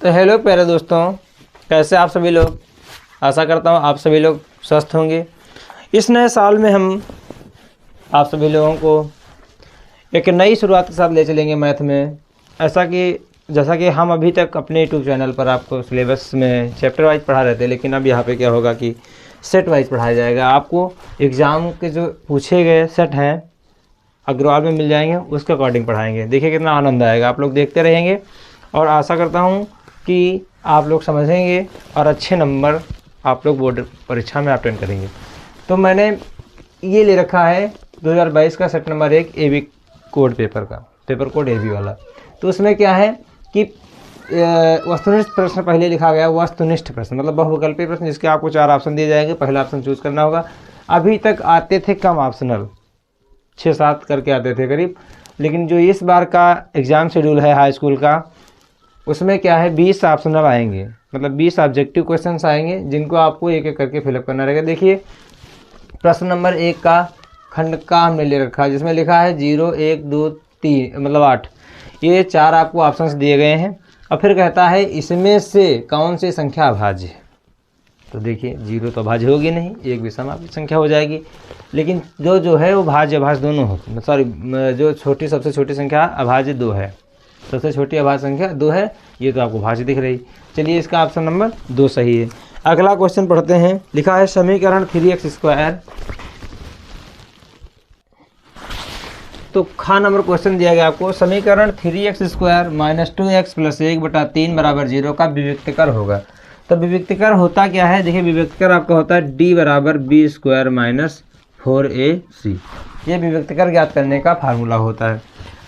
तो हेलो प्यारे दोस्तों, कैसे आप सभी लोग। आशा करता हूँ आप सभी लोग स्वस्थ होंगे। इस नए साल में हम आप सभी लोगों को एक नई शुरुआत के साथ ले चलेंगे मैथ में। जैसा कि हम अभी तक अपने यूट्यूब चैनल पर आपको सिलेबस में चैप्टर वाइज पढ़ा रहे थे, लेकिन अब यहाँ पे क्या होगा कि सेट वाइज पढ़ाया जाएगा। आपको एग्ज़ाम के जो पूछे गए सेट हैं अग्रवाल में मिल जाएंगे, उसके अकॉर्डिंग पढ़ाएंगे। देखिए कितना आनंद आएगा, आप लोग देखते रहेंगे और आशा करता हूँ कि आप लोग समझेंगे और अच्छे नंबर आप लोग बोर्ड परीक्षा में अटेंड करेंगे। तो मैंने ये ले रखा है 2022 का set number 1 AB code paper code AB वाला। तो उसमें क्या है कि वस्तुनिष्ठ प्रश्न पहले लिखा गया, वस्तुनिष्ठ प्रश्न मतलब बहुविकल्पीय प्रश्न, जिसके आपको 4 ऑप्शन दिए जाएंगे। पहला ऑप्शन चूज करना होगा। अभी तक आते थे कम ऑप्शनल, 6-7 करके आते थे करीब, लेकिन जो इस बार का एग्ज़ाम शेड्यूल है हाई स्कूल का, उसमें क्या है 20 ऑप्शनल आएंगे, मतलब 20 ऑब्जेक्टिव क्वेश्चंस आएंगे, जिनको आपको एक एक करके फिलअप करना रहेगा। देखिए प्रश्न नंबर 1 का खंड का हमने ले रखा है, जिसमें लिखा है 0, 1, 2, 3 मतलब 8। ये 4 आपको ऑप्शंस दिए गए हैं और फिर कहता है इसमें से कौन सी संख्या अभाज्य है। तो देखिए 0 तो अभाज्य होगी नहीं, एक विषम संख्या हो जाएगी, लेकिन जो है वो भाज्य अभाज्य दोनों होती, सॉरी जो सबसे छोटी संख्या अभाज्य 2 है, सबसे छोटी अभाज्य संख्या 2 है। ये तो आपको भाज्य दिख रही। चलिए इसका ऑप्शन नंबर 2 सही है। अगला क्वेश्चन पढ़ते हैं। लिखा है समीकरण 3x²। तो खा नंबर क्वेश्चन दिया गया आपको, समीकरण 3x² - 2x + 1/3 = 0 का विविक्तकर होगा। तो विविक्तकर होता क्या है, देखिए विविक्तकर आपका होता है d = b² - 4ac। ये विविक्तकर ज्ञात करने का फार्मूला होता है।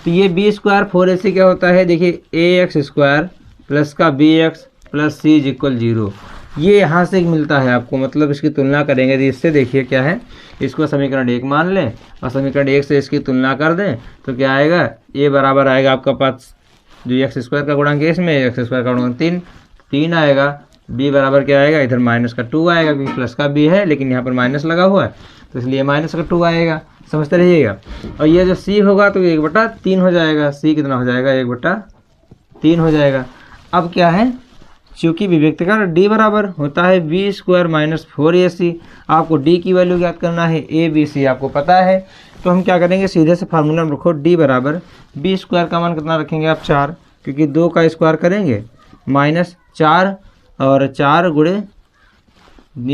तो ये b² 4ac क्या होता है, देखिए ax² प्लस का bx प्लस c = 0। ये यहाँ से मिलता है आपको, मतलब इसकी तुलना करेंगे तो इससे देखिए क्या है, इसको समीकरण 1 मान लें और समीकरण 1 से इसकी तुलना कर दें तो क्या आएगा, a बराबर आएगा आपका पास जो x² का गुणांक है, इसमें x² का गुणांक 3 आएगा। b बराबर क्या आएगा, इधर -2 आएगा क्योंकि प्लस का b है, लेकिन यहाँ पर माइनस लगा हुआ है तो इसलिए -2 आएगा, समझते रहिएगा। और ये जो c होगा तो 1/3 हो जाएगा। c कितना हो जाएगा, 1/3 हो जाएगा। अब क्या है, चूँकि विविक्तकर d बराबर होता है b² - 4ac, आपको d की वैल्यू ज्ञात करना है, a b c आपको पता है। तो हम क्या करेंगे, सीधे से फार्मूला में रखो d बराबर b² का मान कितना रखेंगे आप, 4, क्योंकि 2 का स्क्वायर करेंगे -4 और 4 गुणे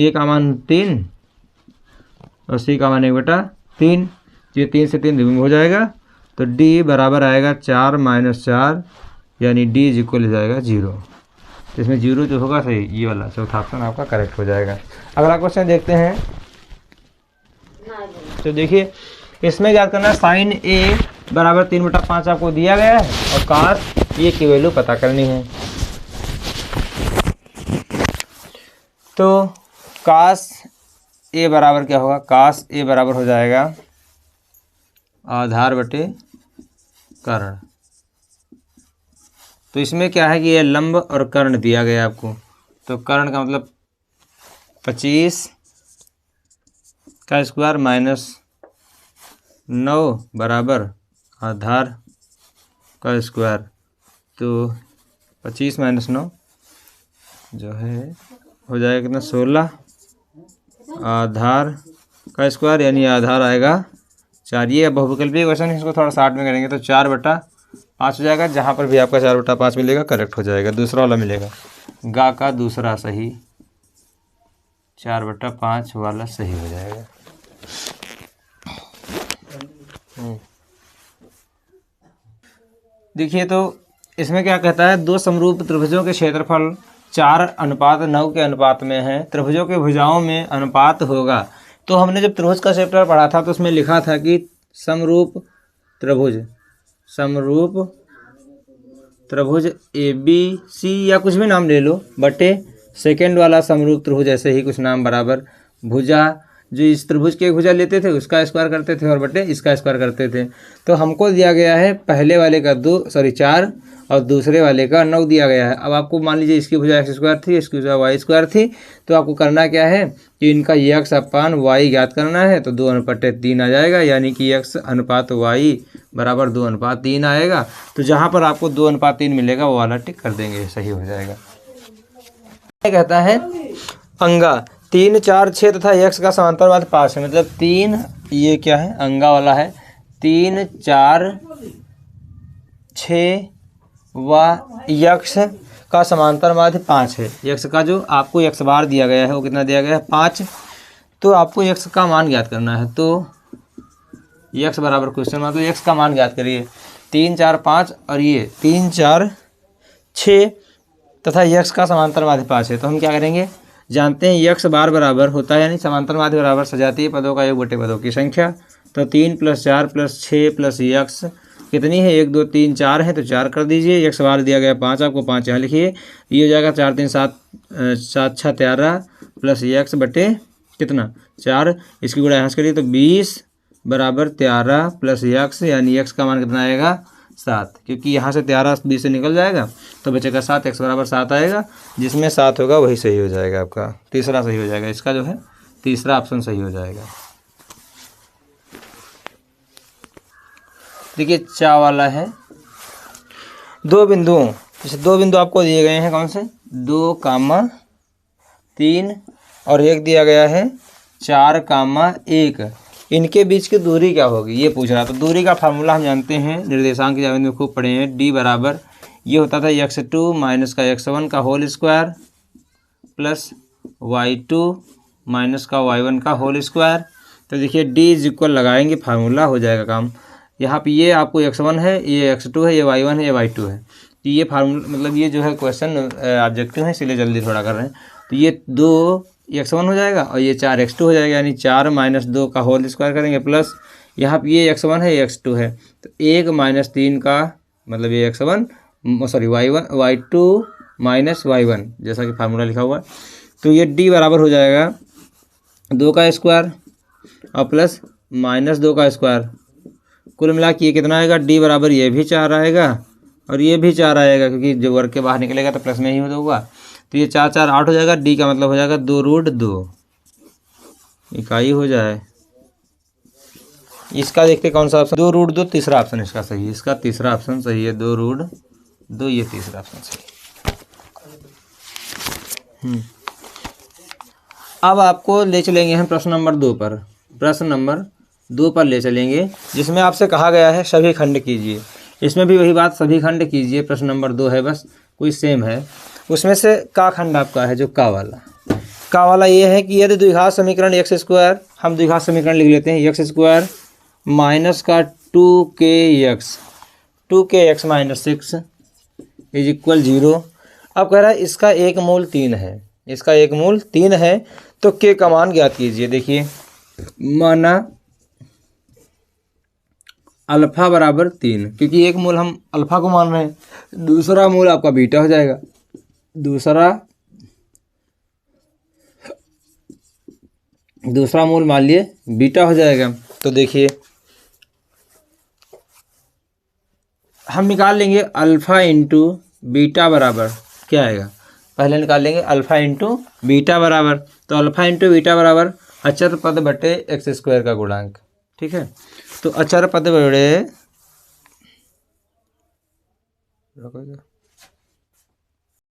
a का मान 3 और c का मान 1/3। ये 3 से 3 रिमूव हो जाएगा तो d बराबर आएगा 4 - 4, यानी d = जाएगा 0। तो इसमें 0 जो होगा सही, ये वाला चौथा ऑप्शन आपका करेक्ट हो जाएगा। अगला क्वेश्चन देखते हैं। तो देखिए इसमें क्या करना है, साइन a = 3/5 आपको दिया गया है और काश a की वैल्यू पता करनी है। तो काश a बराबर क्या होगा, काश a बराबर हो जाएगा आधार बटे कर्ण। तो इसमें क्या है कि ये लंब और कर्ण दिया गया आपको, तो कर्ण का मतलब 25 का स्क्वायर -9 बराबर आधार का स्क्वायर। तो 25 - 9 जो है हो जाएगा कितना, 16 आधार का स्क्वायर, यानी आधार आएगा 4। ये बहुविकल्पीय क्वेश्चन है, इसको थोड़ा शार्ट में करेंगे तो 4/5 हो जाएगा। जहाँ पर भी आपका 4/5 मिलेगा करेक्ट हो जाएगा, दूसरा वाला मिलेगा गा का दूसरा सही, 4/5 वाला सही हो जाएगा। देखिए तो इसमें क्या कहता है, 2 समरूप त्रिभुजों के क्षेत्रफल 4:9 के अनुपात में है, त्रिभुजों के भुजाओं में अनुपात होगा। तो हमने जब त्रिभुज का चैप्टर पढ़ा था तो उसमें लिखा था कि समरूप त्रिभुज ABC या कुछ भी नाम ले लो, बटे सेकेंड वाला समरूप त्रिभुज ऐसे ही कुछ नाम बराबर भुजा जो इस त्रिभुज की एक भुजा लेते थे उसका स्क्वायर करते थे और बटे इसका स्क्वायर करते थे। तो हमको दिया गया है पहले वाले का 4 और दूसरे वाले का 9 दिया गया है। अब आपको मान लीजिए इसकी भुजा x स्क्वायर थी, इसकी भुजा y स्क्वायर थी, तो आपको करना क्या है कि इनका x अपान y ज्ञात करना है। तो 2:3 आ जाएगा, यानी कि x अनुपात y बराबर 2:3 आएगा। तो जहाँ पर आपको 2:3 मिलेगा वो वाला टिक कर देंगे, सही हो जाएगा। कहता है अंगा 3, 4, 6 तथा x का समांतर 5 है। मतलब 3 ये क्या है अंगा वाला है, 3, 4, 6 व x का समांतर माध्य 5 है। x का जो आपको x बार दिया गया है वो कितना दिया गया है 5। तो आपको x का मान ज्ञात करना है। तो x बराबर क्वेश्चन में तो x का मान ज्ञात करिए 3, 4, 5 और ये 3, 4, 6 तथा x का समांतर माध्य 5 है। तो हम क्या करेंगे, जानते हैं x बार बराबर होता है यानी समांतर माध्य बराबर सजातीय पदों का योग बटे पदों की संख्या। तो 3 + 4 + 6 + x कितनी है 1, 2, 3, 4 है, तो 4 कर दीजिए। x बार दिया गया 5, आपको 5 यहाँ लिखिए। ये हो जाएगा 4, 3, 7, 7, 6, 13 प्लस x बटे कितना 4, इसकी गुणा यहाँ से करिए तो 20 बराबर 13 प्लस x, यानी x का मान कितना आएगा 7, क्योंकि यहाँ से 13 20 से निकल जाएगा तो बचेगा 7, x बराबर 7 आएगा। जिसमें 7 होगा वही सही हो जाएगा, आपका तीसरा सही हो जाएगा। इसका जो है तीसरा ऑप्शन सही हो जाएगा। देखिए चा वाला है 2 बिंदुओं, जैसे 2 बिंदु आपको दिए गए हैं, कौन से 2, 3 और 1 दिया गया है 4, 1। इनके बीच की दूरी क्या होगी ये पूछ रहा। तो दूरी का फार्मूला हम जानते हैं, निर्देशांक की जावेद में खूब पढ़े हैं। d बराबर ये होता था x2 माइनस का x1 का whole square plus y2 minus का y1 का होल स्क्वायर। तो देखिए d इज इक्वल लगाएंगे, फार्मूला हो जाएगा काम। यहाँ पे ये आपको x1 है, ये x2 है, ये y1 है, ये y2 है। तो ये फार्मूला मतलब ये जो है क्वेश्चन ऑब्जेक्टिव है, इसलिए जल्दी थोड़ा कर रहे हैं। तो ये 2 x1 हो जाएगा और ये 4 x2 हो जाएगा, यानी 4 - 2 का होल स्क्वायर करेंगे प्लस यहाँ पे ये x1 है, ये x2 है, तो 1 - 3 का मतलब ये x1 sorry y2 minus y1 जैसा कि फार्मूला लिखा हुआ है। तो ये d बराबर हो जाएगा 2 का स्क्वायर और प्लस -2 का स्क्वायर, कुल मिला के ये कितना आएगा d बराबर ये भी 4 आएगा और ये भी 4 आएगा, क्योंकि जो वर्ग के बाहर निकलेगा तो प्लस में ही होगा। तो ये 4, 4, 8 हो जाएगा। d का मतलब हो जाएगा 2√2 इकाई हो जाए। इसका देखते कौन सा ऑप्शन 2√2 तीसरा ऑप्शन इसका सही है। इसका तीसरा ऑप्शन सही है 2√2, ये तीसरा ऑप्शन सही है। अब आपको ले चलेंगे हम प्रश्न नंबर 2 पर। प्रश्न नंबर 2 पर ले चलेंगे, जिसमें आपसे कहा गया है सभी खंड कीजिए। इसमें भी वही बात, सभी खंड कीजिए। प्रश्न नंबर 2 है, बस कोई सेम है। उसमें से का खंड आपका है जो का वाला ये है कि यदि द्विघात समीकरण x², हम द्विघात समीकरण लिख लेते हैं x² माइनस का 2kx माइनस 6 इज इक्वल 0। अब कह रहा है इसका एक मूल 3 है, इसका एक मूल 3 है, तो k का मान ज्ञात कीजिए। देखिए माना अल्फा बराबर 3, क्योंकि एक मूल हम अल्फा को मान रहे हैं, दूसरा मूल आपका बीटा हो जाएगा। दूसरा मूल मान लिए बीटा हो जाएगा। तो देखिए हम निकाल लेंगे अल्फा इंटू बीटा बराबर क्या आएगा, पहले निकाल लेंगे अल्फा इंटू बीटा बराबर। तो अल्फा इंटू बीटा बराबर अचर पद बटे x² का गुणांक, ठीक है। तो अचर पद बटे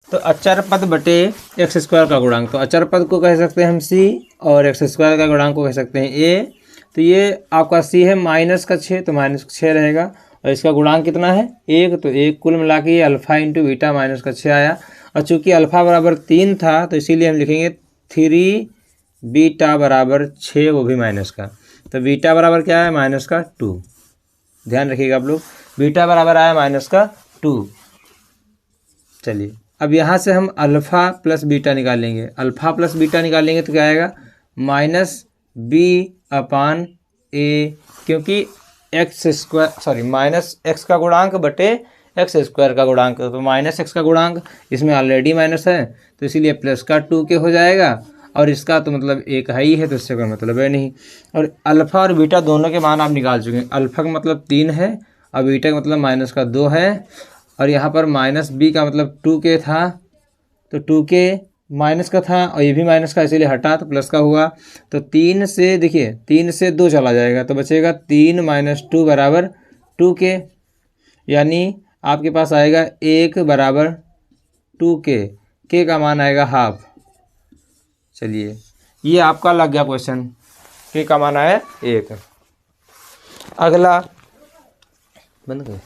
अचर पद बटे x² का गुणांक। तो अचर पद को कह सकते हैं हम c और x² का गुणांक को कह सकते हैं a। तो ये आपका c है -6, तो -6 रहेगा और इसका गुणांक कितना है 1, तो 1 कुल मिला के ये अल्फा इंटू बीटा -6 आया। और चूंकि अल्फा बराबर 3 था तो इसीलिए हम लिखेंगे 3 बीटा बराबर 6, वो भी माइनस का। तो बीटा बराबर क्या है -2, ध्यान रखिएगा आप लोग, बीटा बराबर आया -2। चलिए अब यहाँ से हम अल्फ़ा प्लस बीटा निकालेंगे। अल्फ़ा प्लस बीटा निकालेंगे तो क्या आएगा -b/a, क्योंकि -x का गुणांक बटे x² का गुणांक। तो -x का गुणांक इसमें ऑलरेडी माइनस है, तो इसीलिए प्लस का 2k हो जाएगा और इसका तो मतलब एक है ही है, तो इससे कोई मतलब है नहीं। और अल्फ़ा और बीटा दोनों के मान आप निकाल चुके हैं। अल्फ़ा का मतलब 3 है और बीटा का मतलब -2 है। और यहाँ पर -b का मतलब 2k था, तो 2k माइनस का था और ये भी माइनस का, इसीलिए हटा तो प्लस का हुआ। तो 3 से देखिए 3 से 2 चला जाएगा तो बचेगा 3 - 2 बराबर 2k, यानी आपके पास आएगा 1 बराबर 2k, k का मान आएगा हाफ। चलिए ये आपका लग गया क्वेश्चन, k का मान आया 1। अगला बंद कर।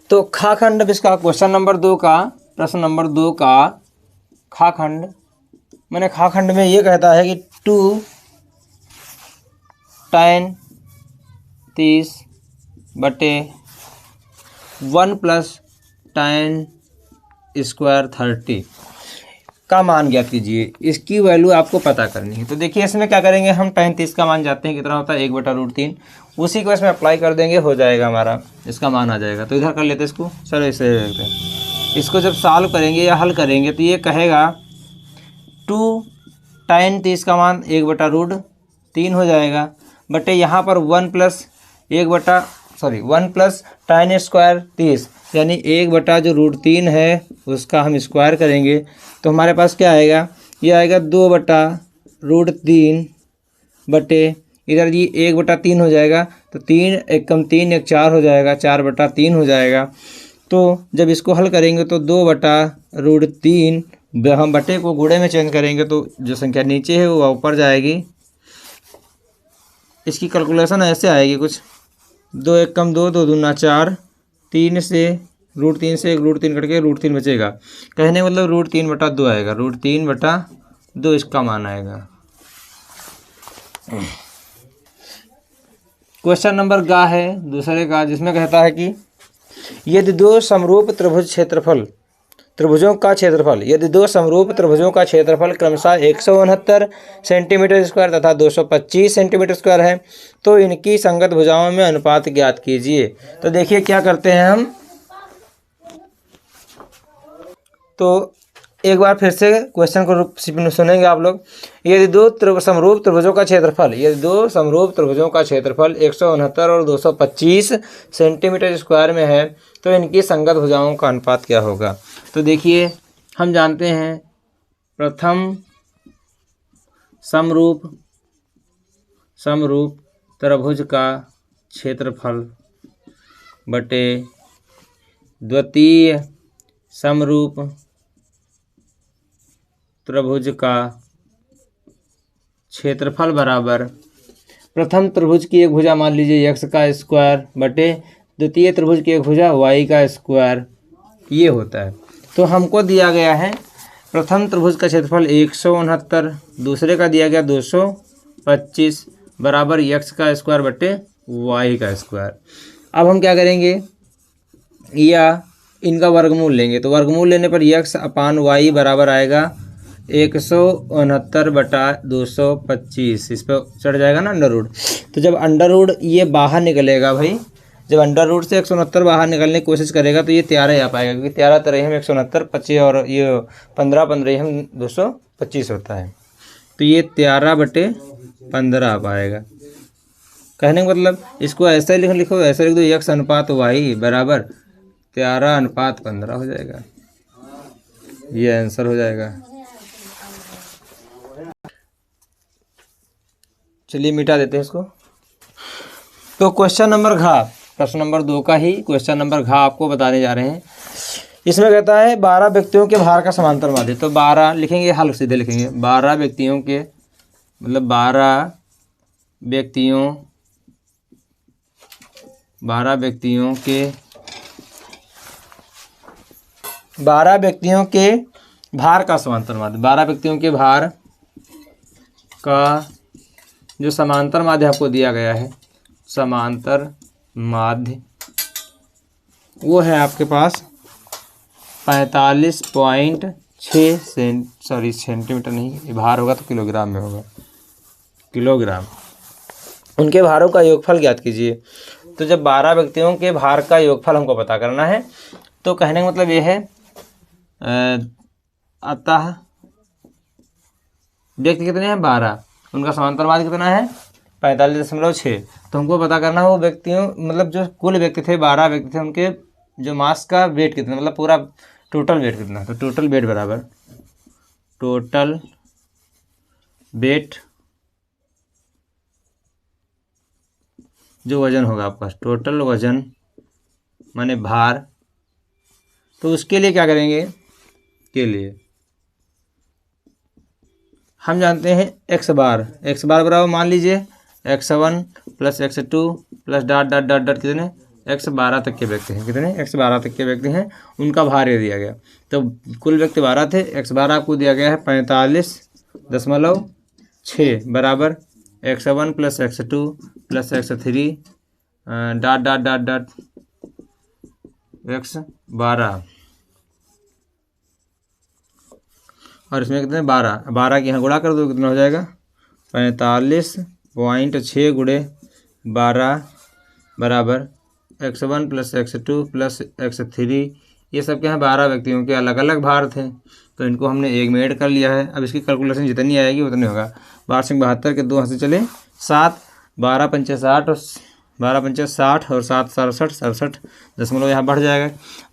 तो खाखंड अब इसका क्वेश्चन नंबर 2 का, प्रश्न नंबर 2 का खाखंड, मैंने खाखंड में ये कहता है कि 2 tan 30 बटे 1 + tan स्क्वायर 30 का मान ज्ञात कीजिए। इसकी वैल्यू आपको पता करनी है। तो देखिए इसमें क्या करेंगे, हम tan 30 का मान जानते हैं कितना होता है, 1/√3, उसी को इसमें अप्लाई कर देंगे, हो जाएगा हमारा, इसका मान आ जाएगा। तो इधर कर लेते हैं इसको, चलो इसे रखते हैं। इसको जब सॉल्व करेंगे या हल करेंगे तो ये कहेगा 2 tan 30 का मान 1/√3 हो जाएगा, बटे यहाँ पर 1 + tan स्क्वायर 30, यानी 1/√3 है उसका हम स्क्वायर करेंगे तो हमारे पास क्या आएगा, ये आएगा 2/√3 बटे इधर ये 1/3 हो जाएगा, तो 3 एक कम 3 एक 4 हो जाएगा, 4/3 हो जाएगा। तो जब इसको हल करेंगे तो 2/√3, हम बटे को गुणे में चेंज करेंगे तो जो संख्या नीचे है वो ऊपर जाएगी। इसकी कैलकुलेशन ऐसे आएगी कुछ, 2 एक कम 2, 2 दूना 4, 3 से √3 से 1√3 कट के √3 बचेगा, कहने का मतलब √3/2 आएगा, √3/2 इसका मान आएगा। क्वेश्चन नंबर गा है दूसरे का, जिसमें कहता है कि यदि दो समरूप त्रिभुजों का क्षेत्रफल यदि दो समरूप त्रिभुजों का क्षेत्रफल क्रमशः 169 सेंटीमीटर स्क्वायर तथा 225 सेंटीमीटर स्क्वायर है तो इनकी संगत भुजाओं में अनुपात ज्ञात कीजिए। तो देखिए क्या करते हैं हम, तो एक बार फिर से क्वेश्चन को सुनेंगे आप लोग। यदि दो समरूप त्रिभुजों का क्षेत्रफल 169 और 225 सेंटीमीटर स्क्वायर में है तो इनकी संगत भुजाओं का अनुपात क्या होगा। तो देखिए हम जानते हैं प्रथम समरूप त्रिभुज का क्षेत्रफल बटे द्वितीय समरूप त्रिभुज का क्षेत्रफल बराबर प्रथम त्रिभुज की एक भुजा मान लीजिए x का स्क्वायर बटे द्वितीय त्रिभुज की एक भुजा y का स्क्वायर, ये होता है। तो हमको दिया गया है प्रथम त्रिभुज का क्षेत्रफल 169, दूसरे का दिया गया 225 बराबर x का स्क्वायर बटे y का स्क्वायर। अब हम क्या करेंगे, या इनका वर्गमूल लेंगे, तो वर्गमूल लेने पर x/y बराबर आएगा 169/225, इस पर चढ़ जाएगा ना अंडर रूट। तो जब अंडर रूट ये बाहर निकलेगा भाई, जब अंडर रूट से 169 बाहर निकलने की कोशिश करेगा तो ये 13 आ पाएगा, क्योंकि 13 तरह हम 169, 25 और ये 15 हम 225 होता है, तो ये 13/15 आ पाएगा। कहने का मतलब इसको ऐसा लिखो, ऐसा लिख दो x/y बराबर 13/15 हो जाएगा, ये आंसर हो जाएगा। चलिए मिटा देते हैं इसको। तो क्वेश्चन नंबर घ, प्रश्न नंबर 2 का ही क्वेश्चन नंबर घ आपको बताने जा रहे हैं। इसमें कहता है 12 व्यक्तियों के भार का समांतर माध्य, तो 12 लिखेंगे, हल सीधे लिखेंगे, 12 व्यक्तियों के मतलब 12 व्यक्तियों के भार का समांतर माध्य, 12 व्यक्तियों के भार का जो समांतर माध्य आपको दिया गया है, समांतर माध्य वो है आपके पास 45.6 सेंटीमीटर नहीं, ये भार होगा तो किलोग्राम में होगा, किलोग्राम। उनके भारों का योगफल ज्ञात कीजिए। तो जब 12 व्यक्तियों के भार का योगफल हमको पता करना है, तो कहने का मतलब ये है अतः व्यक्ति कितने हैं 12, उनका समांतरवाद कितना है 45.6। तो हमको पता करना है वो व्यक्तियों मतलब जो कुल व्यक्ति थे 12 व्यक्ति थे, उनके जो मास का वेट कितना मतलब पूरा टोटल वेट कितना। तो टोटल वेट बराबर टोटल वेट जो वजन होगा आपका टोटल वजन माने भार। तो उसके लिए क्या करेंगे, के लिए हम जानते हैं एक्स बार बराबर मान लीजिए x1 plus x2 plus dot dot dot dot कितने x12 तक के व्यक्ति हैं, कितने x12 तक के व्यक्ति हैं, उनका भार ये दिया गया। तो कुल व्यक्ति 12 थे, x12 आपको दिया गया है 45.6 बराबर x1 plus x2 plus x3 dot dot dot dot x12 और इसमें कितने 12 के यहाँ गुणा कर दो, कितना हो जाएगा 45.6 गुणे 12 बराबर x1 plus x2 plus x3। ये सब के यहाँ 12 व्यक्तियों के अलग अलग भार थे, तो इनको हमने एक में ऐड कर लिया है। अब इसकी कैलकुलेशन जितनी आएगी उतनी होगा। 1272 के 2 हाथ से चले 7, 12 पंचे 60 और 12 पंचे 60 और 7 67 दशमलव यहाँ बढ़ जाएगा।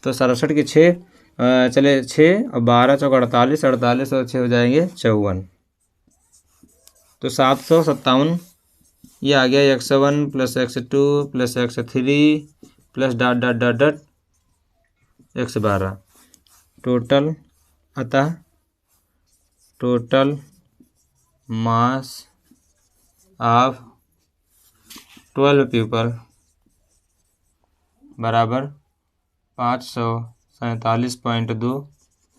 तो 67 के 6 चले 6 और 12 चौक 48 और 6 हो जाएंगे 54। तो 757 ये आ गया x1 plus x2 plus x3 plus dot dot dot dot x12 total. अतः टोटल मास ऑफ 12 पीपल बराबर 547.2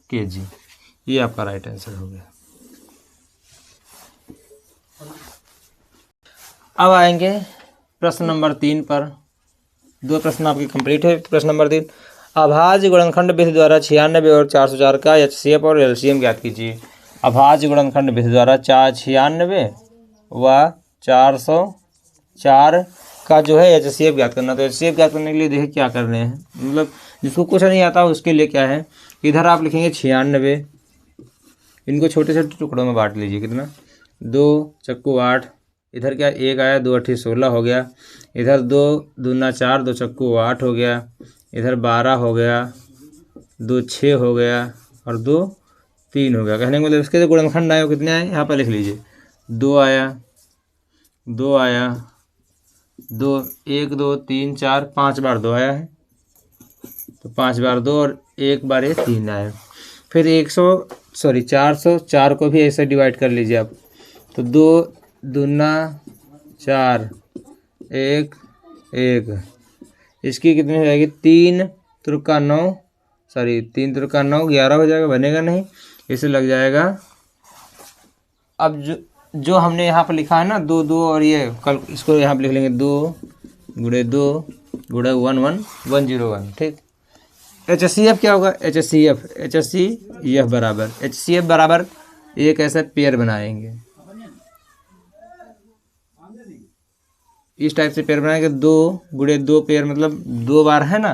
kg। ये आपका राइट आंसर हो गया। अब आएंगे प्रश्न नंबर 3 पर। 2 प्रश्न आपके कंप्लीट है। प्रश्न नंबर 3, अभाज्य गुणनखंड विधि द्वारा 96 और 404 का HCF और LCM ज्ञात कीजिए। अभाज्य गुणनखंड विधि द्वारा 96 व 404 का जो है HCF ज्ञात करना। तो HCF ज्ञात करने के लिए देखिए क्या कर रहे हैं, मतलब जिसको कुछ नहीं आता उसके लिए क्या है, इधर आप लिखेंगे 96, इनको छोटे छोटे टुकड़ों में बांट लीजिए। कितना 2 चक्कू 8, इधर क्या 1 आया 2 8 16 हो गया, इधर 2 दूना 4 2 चक्कू 8 हो गया, इधर 12 हो गया, 2 6 हो गया और 2 3 हो गया। कहने का मतलब इसके जो गुणनखंड आए वो कितने आए यहाँ पर लिख लीजिए। 2 आया 2 आया 2 1 2 3 4 5 बार 2 आया है, तो 5 बार 2 और 1 बार ये 3 आया। फिर 404 को भी ऐसे डिवाइड कर लीजिए आप। तो 2 दूना 4 1 1, इसकी कितनी हो जाएगी 3 त्रिका 9 3 त्रिका 9 11 हो जाएगा, बनेगा नहीं, इसे लग जाएगा। अब जो हमने यहाँ पर लिखा है ना 2 2 और ये कल इसको यहाँ पर लिख लेंगे 2 गुणे 2 गुणे 1 1 101। ठीक, HCF क्या होगा, HCF बराबर HCF बराबर एक ऐसा पेयर बनाएंगे, इस टाइप से पेयर बनाएंगे। 2 गुणे 2 पेयर मतलब 2 बार है ना,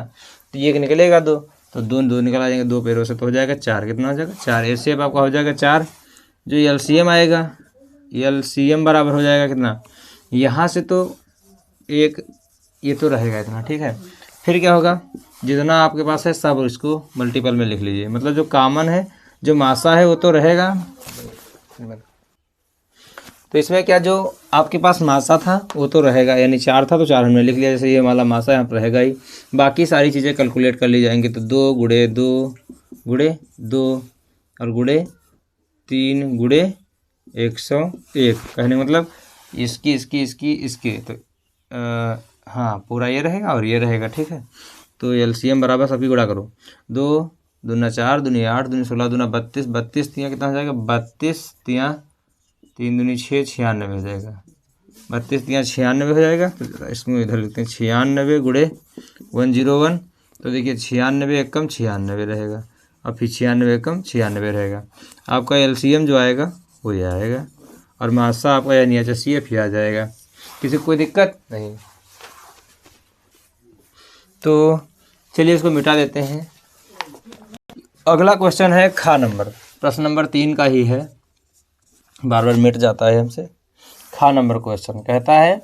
तो ये निकलेगा 2, तो 2 2 निकल आ जाएंगे 2 पेयरों से, तो हो जाएगा 4। कितना हो जाएगा 4। HCF आपका हो जाएगा 4। जो LCM आएगा, LCM बराबर हो जाएगा कितना, यहाँ से तो एक ये तो रहेगा इतना। ठीक है, फिर क्या होगा, जितना आपके पास है सब इसको मल्टीपल में लिख लीजिए, मतलब जो कॉमन है जो मासा है वो तो रहेगा। तो इसमें क्या जो आपके पास मासा था वो तो रहेगा, यानी 4 था तो 4 हमने लिख लिया, जैसे ये वाला मासा यहाँ पर रहेगा ही। बाकी सारी चीज़ें कैलकुलेट कर ली जाएंगी। तो 2 गुणे 2 गुणे 2 और गुणे 3 गुणे 101। कहने का मतलब इसकी तो हाँ पूरा ये रहेगा और ये रहेगा। ठीक है, तो LCM बराबर सबकी गुणा करो। 2 दूना 4 दूनी 8 दूनी 16 दूना 32 32 तियाँ कितना हो जाएगा 32 तियाँ 3 दूनी 6 96 हो जाएगा। 32 तियाँ 96 हो जाएगा। तो इसमें इधर लिखते हैं 96 गुणे 101। तो देखिए 96 एकम 96 रहेगा और फिर 96 एकम 96 रहेगा। आपका LCM जो आएगा वो ये आएगा और मासा आपका यानी HCF ही आ जाएगा। किसी को कोई दिक्कत नहीं। तो चलिए इसको मिटा देते हैं। अगला क्वेश्चन है खा नंबर, प्रश्न नंबर 3 का ही है। बार बार मिट जाता है हमसे। खा नंबर क्वेश्चन कहता है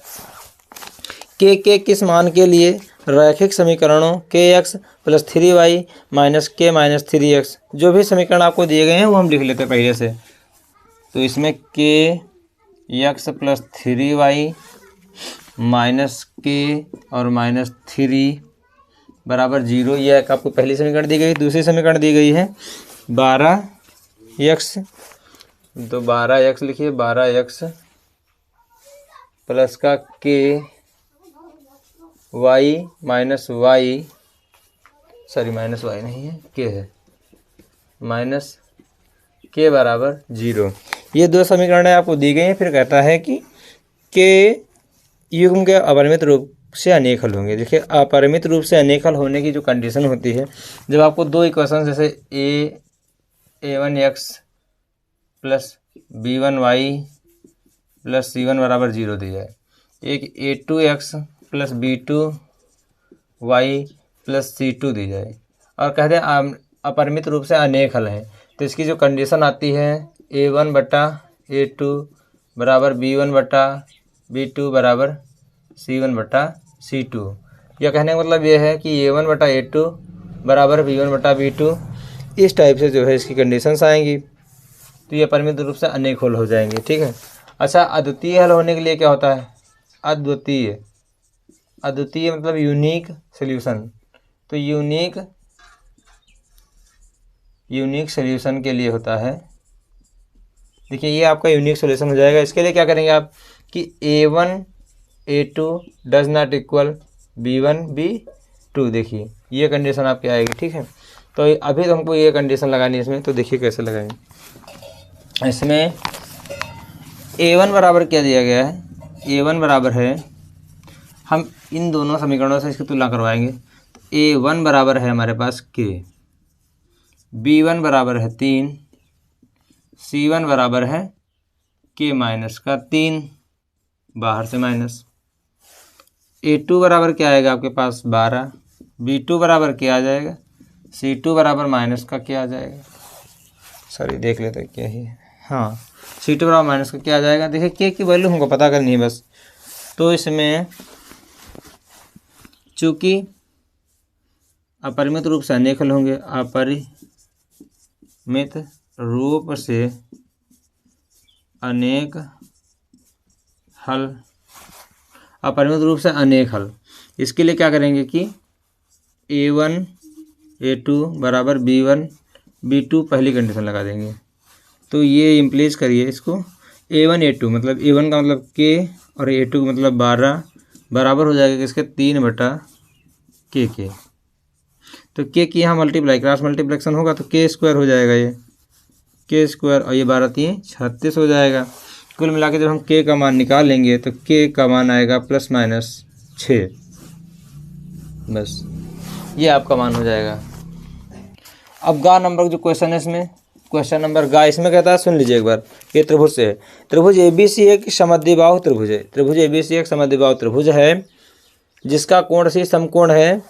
के किस मान के लिए रैखिक समीकरणों के एक्स प्लस 3y माइनस के माइनस 3x, जो भी समीकरण आपको दिए गए हैं वो हम लिख लेते हैं पहले से। तो इसमें के एक्स प्लस 3y माइनस के और माइनस 3 बराबर 0, यह एक आपको पहली समीकरण दी गई। दूसरी समीकरण दी गई है 12x, तो 12x लिखिए, 12x प्लस का के Y minus Y, sorry minus Y नहीं है, के है, माइनस के बराबर 0। ये दो समीकरण आपको दी गई हैं। फिर कहता है कि के युग्म के अपरिमित रूप से अनेक हल होंगे। देखिए अपरिमित रूप से अनेक हल होने की जो कंडीशन होती है, जब आपको दो इक्वेशन जैसे a1x plus b1y plus c1 बराबर 0 दी जाए, एक a2x plus b2y plus c2 दी जाए और कहते हैं अपरिमित रूप से अनेक हल हैं, तो इसकी जो कंडीशन आती है a1 बटा a2 बराबर b1 बटा b2 बराबर c1 बटा c2। यह कहने का मतलब ये है कि a1 बटा a2 बराबर b1 बटा b2, इस टाइप से जो है इसकी कंडीशंस आएंगी, तो ये परिमित रूप से अनेक हल हो जाएंगे। ठीक है। अच्छा, अद्वितीय हल होने के लिए क्या होता है? अद्वितीय, अद्वितीय मतलब यूनिक सॉल्यूशन। तो यूनिक सॉल्यूशन के लिए होता है, देखिए ये आपका यूनिक सॉल्यूशन हो जाएगा। इसके लिए क्या करेंगे आप कि a1 a2 does not equal b1 b2, देखिए ये कंडीशन आपकी आएगी। ठीक है। तो अभी तो हमको ये कंडीशन लगानी है इसमें, तो देखिए कैसे लगाएंगे। इसमें a1 बराबर क्या दिया गया है? a1 बराबर है, हम इन दोनों समीकरणों से इसकी तुलना करवाएंगे। तो a1 बराबर है हमारे पास k, b1 बराबर है 3, c1 बराबर है k माइनस का 3, बाहर से माइनस। a2 बराबर क्या आएगा आपके पास? 12, b2 बराबर क्या आ जाएगा? c2 बराबर माइनस का क्या आ जाएगा? सॉरी देख लेते हैं क्या ही, हाँ c2 बराबर माइनस का क्या आ जाएगा। देखिए के की वैल्यू हमको पता करनी है बस। तो इसमें चूँकि अपरिमित रूप से अनेक हल होंगे, अपरिमित रूप से अनेक हल, अपरिमित रूप से अनेक हल, इसके लिए क्या करेंगे कि a1 a2 बराबर b1 b2 पहली कंडीशन लगा देंगे। तो ये इम्प्लीज करिए इसको, a1 a2 मतलब a1 का मतलब k और a2 का मतलब 12 बराबर हो जाएगा किसके? 3 बटा k के। तो k की यहाँ मल्टीप्लाई, क्रॉस मल्टीप्लेक्शन होगा तो k स्क्वायर हो जाएगा, ये k स्क्वायर और ये 12 3 36 हो जाएगा। कुल मिला के जब हम k का मान निकाल लेंगे तो k का मान आएगा प्लस माइनस 6, बस ये आपका मान हो जाएगा। अब गा नंबर जो क्वेश्चन है इसमें, क्वेश्चन नंबर गा, इसमें कहता है, सुन लीजिए एक बार, ये त्रिभुज से है। त्रिभुज ABC एक समद्विबाहु त्रिभुज है। त्रिभुज ABC एक समद्विबाहु त्रिभुज है जिसका कोण C समकोण है।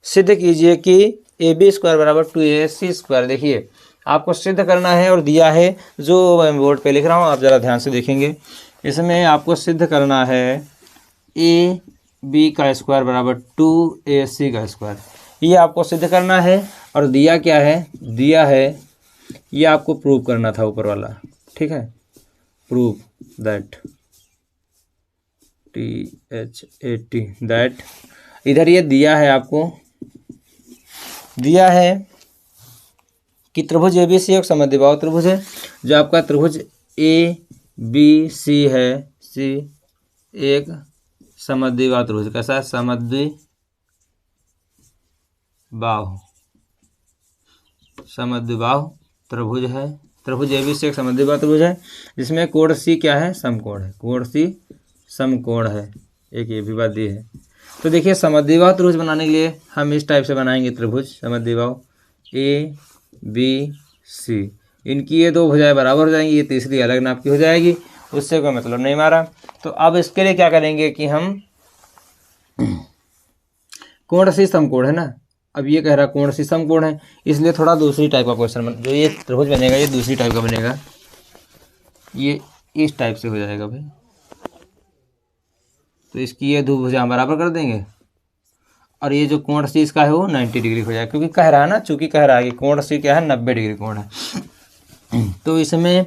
सिद्ध कीजिए कि AB स्क्वायर बराबर 2AC स्क्वायर। देखिए आपको सिद्ध करना है और दिया है, जो मैं बोर्ड पे लिख रहा हूँ आप ज़रा ध्यान से देखेंगे। इसमें आपको सिद्ध करना है AB का स्क्वायर बराबर 2AC का स्क्वायर, ये आपको सिद्ध करना है। और दिया क्या है? दिया है ये आपको प्रूव करना था ऊपर वाला। ठीक है, प्रूव दैट, THAT दैट, इधर ये दिया है, आपको दिया है कि त्रिभुज ABC एक समद्विबाहु त्रिभुज है। जो आपका त्रिभुज ABC है, C एक समद्विबाहु त्रिभुज। कैसा है? समद्विबाहु त्रिभुज है। त्रिभुज ABC एक समद्विबाहु त्रिभुज है जिसमें कोण C क्या है? समकोण है। कोण C समकोण है, एक ये भी बात दी है। तो देखिए समद्विबाहु त्रिभुज बनाने के लिए हम इस टाइप से बनाएंगे त्रिभुज समद्विबाहु ABC। इनकी ये दो भुजाएं बराबर हो जाएंगी, ये तीसरी अलग नाप की हो जाएगी, उससे कोई मतलब नहीं हमारा। तो अब इसके लिए क्या करेंगे कि हम कोण C समकोण है ना, अब ये कह रहा कोण C समकोण है, इसलिए थोड़ा दूसरी टाइप का क्वेश्चन जो ये त्रिभुज बनेगा ये दूसरी टाइप का बनेगा। ये इस टाइप से हो जाएगा भाई। तो इसकी ये दो भुजा बराबर कर देंगे और ये जो कोण सी इसका है वो 90 डिग्री हो जाएगा, क्योंकि कह रहा है ना, चूंकि कह रहा है कि कोण सी क्या है 90 डिग्री कोण है। तो इसमें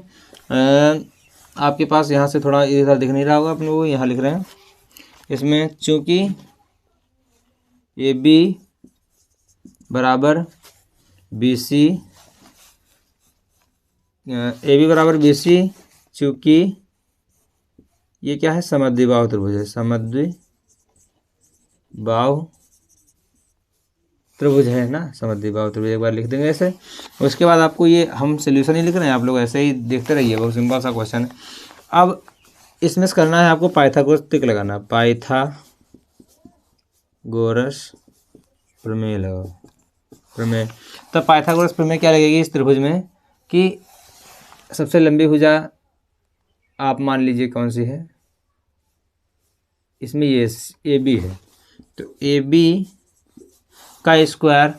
आपके पास यहाँ से थोड़ा इधर दिख नहीं रहा होगा अपने को, यहाँ लिख रहे हैं इसमें, चूंकि ए बी बराबर बी सी, ए बी बराबर बी सी, चूँकि ये क्या है समद्विबाहु त्रिभुज है, समद्विबाहु त्रिभुज है ना, समद्विबाहु त्रिभुज एक बार लिख देंगे ऐसे। उसके बाद आपको ये हम सोल्यूशन ही लिख रहे हैं, आप लोग ऐसे ही देखते रहिए, बहुत सिंपल सा क्वेश्चन है। अब इसमें करना है आपको पाइथागोरस ट्रिक लगाना, पाइथागोरस प्रमेय लगाओ, प्रमेय। तो पाइथागोरस प्रमेय क्या लगेगी इस त्रिभुज में कि सबसे लंबी भुजा आप मान लीजिए कौन सी है, इसमें ये ए बी है, तो ए बी का स्क्वायर,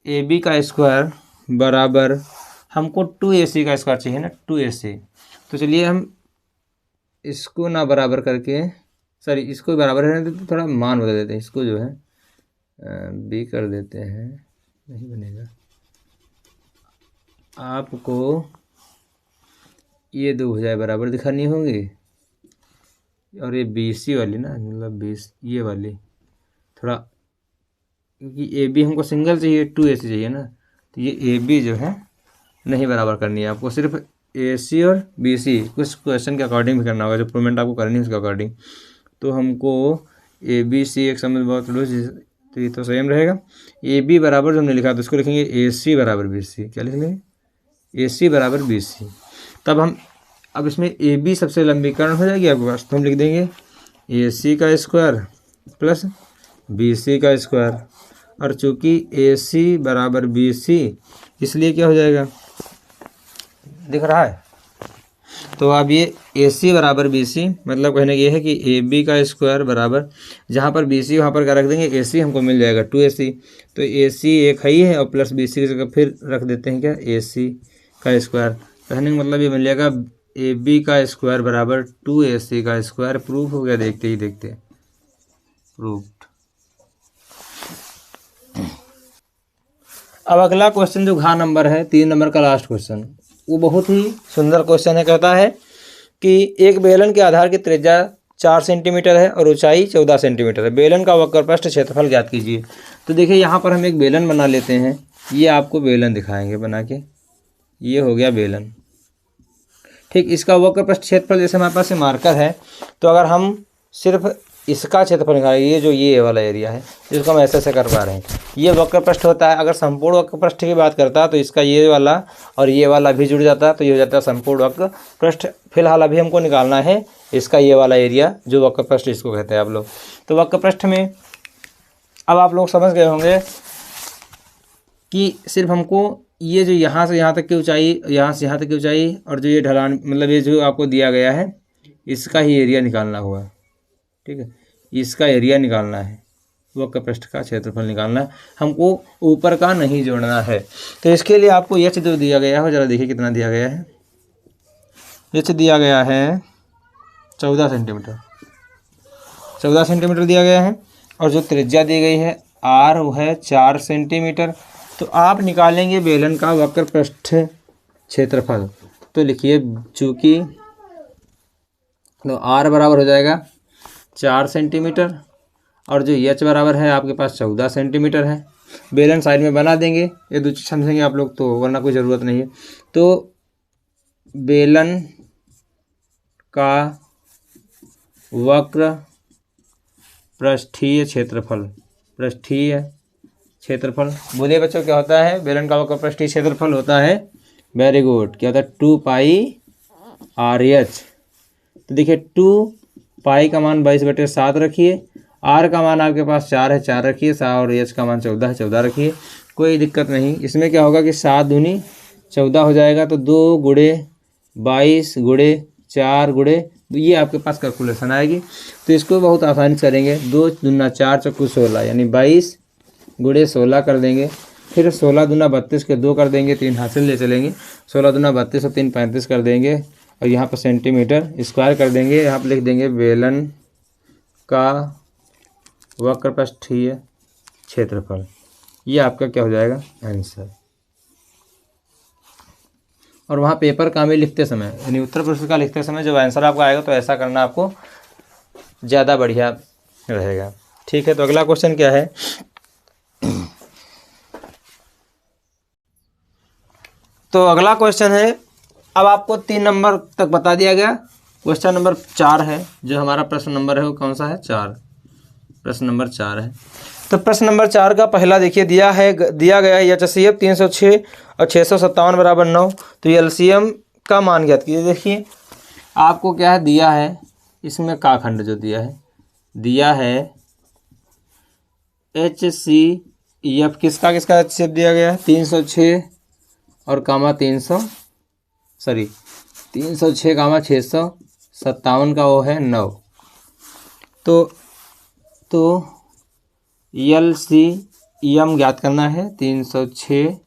ए बी का स्क्वायर बराबर हमको 2AC का स्क्वायर चाहिए ना, 2AC। तो चलिए हम इसको ना बराबर करके, सॉरी इसको बराबर है तो थोड़ा मान बदल देते हैं, इसको जो है बी कर देते हैं, नहीं बनेगा। आपको ये दो भुजाएं बराबर दिखानी होंगी और ये BC वाली ना, मतलब 20 ये वाली थोड़ा, क्योंकि ए बी हमको सिंगल चाहिए, 2AC चाहिए ना, तो ये ए बी जो है नहीं बराबर करनी है आपको, सिर्फ AC और BC कुछ क्वेश्चन के अकॉर्डिंग भी करना होगा, जो प्रूवमेंट आपको करनी है उसके अकॉर्डिंग। तो हमको ABC एक समझ बहुत तो ये तो सेम रहेगा। AB बराबर जो हमने लिखा तो इसको लिखेंगे AC बराबर BC, क्या लिख लेंगे AC बराबर BC। तब हम अब इसमें AB सबसे लंबीकरण हो जाएगी आपके पास, तो हम लिख देंगे AC का स्क्वायर प्लस BC का स्क्वायर, और चूँकि AC बराबर BC इसलिए क्या हो जाएगा दिख रहा है। तो अब ये AC बराबर BC मतलब कहने की ये है कि AB का स्क्वायर बराबर, जहाँ पर BC वहाँ पर क्या रख देंगे AC, हमको मिल जाएगा 2AC। तो AC एक ही है और प्लस BC की जगह फिर रख देते हैं क्या AC का स्क्वायर। कहने का मतलब ये मिल जाएगा AB का स्क्वायर बराबर 2AC का स्क्वायर। प्रूफ हो गया देखते ही देखते, प्रूफ्ड। अब अगला क्वेश्चन जो घ नंबर है 3 नंबर का लास्ट क्वेश्चन, वो बहुत ही सुंदर क्वेश्चन है। कहता है कि एक बेलन के आधार की त्रिज्या 4 सेंटीमीटर है और ऊंचाई 14 सेंटीमीटर है, बेलन का वक्रपृष्ठ क्षेत्रफल ज्ञात कीजिए। तो देखिए यहाँ पर हम एक बेलन बना लेते हैं, ये आपको बेलन दिखाएंगे बना के, ये हो गया बेलन, ठीक। इसका वक्रपृष्ठ क्षेत्रफल जैसे हमारे पास मार्कर है, तो अगर हम सिर्फ इसका क्षेत्रफल निकालेंगे, ये जो ये वाला एरिया है जिसको हम ऐसे कर पा रहे हैं, ये वक्रपृष्ठ होता है। अगर संपूर्ण वक्रपृष्ठ की बात करता है तो इसका ये वाला और ये वाला भी जुड़ जाता है, तो ये हो जाता है संपूर्ण वक्रपृष्ठ। फिलहाल अभी हमको निकालना है इसका ये वाला एरिया जो वक्रपृष्ठ इसको कहते हैं आप लोग। तो वक्रपृष्ठ में अब आप लोग समझ गए होंगे कि सिर्फ हमको ये जो यहाँ से यहाँ तक की ऊंचाई, यहाँ से यहाँ तक की ऊंचाई और जो ये ढलान, मतलब ये जो आपको दिया गया है इसका ही एरिया निकालना हुआ, ठीक है। इसका एरिया निकालना है, वक्रपृष्ठ का क्षेत्रफल निकालना है, हमको ऊपर का नहीं जोड़ना है। तो इसके लिए आपको एच जो दिया गया है, जरा देखिए कितना दिया गया है। एच दिया गया है 14 सेंटीमीटर, 14 सेंटीमीटर दिया गया है, और जो त्रिज्या दी गई है आर वो है 4 सेंटीमीटर। तो आप निकालेंगे बेलन का वक्रपृष्ठ क्षेत्रफल, तो लिखिए चूँकि तो आर बराबर हो जाएगा 4 सेंटीमीटर और जो एच बराबर है आपके पास 14 सेंटीमीटर है। बेलन साइड में बना देंगे, ये दो चीज समझेंगे आप लोग, तो वरना कोई ज़रूरत नहीं है। तो बेलन का वक्र पृष्ठीय क्षेत्रफल, पृष्ठीय क्षेत्रफल बोलिए बच्चों क्या होता है? बेलन का वक्र पृष्ठीय क्षेत्रफल होता है, वेरी गुड, क्या होता है 2 पाई RH। तो देखिए 2 पाई का मान 22/7 रखिए, आर का मान आपके पास 4 है 4 रखिए, और एच का मान 14 है 14 रखिए, कोई दिक्कत नहीं। इसमें क्या होगा कि 7 दूनी 14 हो जाएगा, तो 2 गुणे 22 गुणे 4 गुणे, ये आपके पास कैलकुलेशन आएगी। तो इसको बहुत आसानी से करेंगे, 2 दूना 4 चौकू 16, यानी 22 गुणे 16 कर देंगे। फिर 16 दूना 32 के 2 कर देंगे, 3 हासिल ले चलेंगे, 16 दूना 32 और 3 35 कर देंगे, और यहाँ पर सेंटीमीटर स्क्वायर कर देंगे। यहाँ पर लिख देंगे बेलन का वक्रपृष्ठीय क्षेत्रफल। ये आपका क्या हो जाएगा आंसर। और वहाँ पेपर का में लिखते समय यानी उत्तर प्रश्न का लिखते समय जब आंसर आपका आएगा तो ऐसा करना आपको ज़्यादा बढ़िया रहेगा। ठीक है, तो अगला क्वेश्चन क्या है। तो अगला क्वेश्चन है, अब आपको 3 नंबर तक बता दिया गया। क्वेश्चन नंबर 4 है, जो हमारा प्रश्न नंबर है वो कौन सा है 4, प्रश्न नंबर 4 है। तो प्रश्न नंबर 4 का पहला देखिए दिया गया है HCF 306 और 657 बराबर 9। तो LCM का मान ज्ञात कीजिए। देखिए आपको क्या है दिया है, इसमें का खंड जो दिया है HCF किसका HCF दिया गया है 306 और कामा 306 कामा 657 का वो है 9। तो LCM ज्ञात करना है 306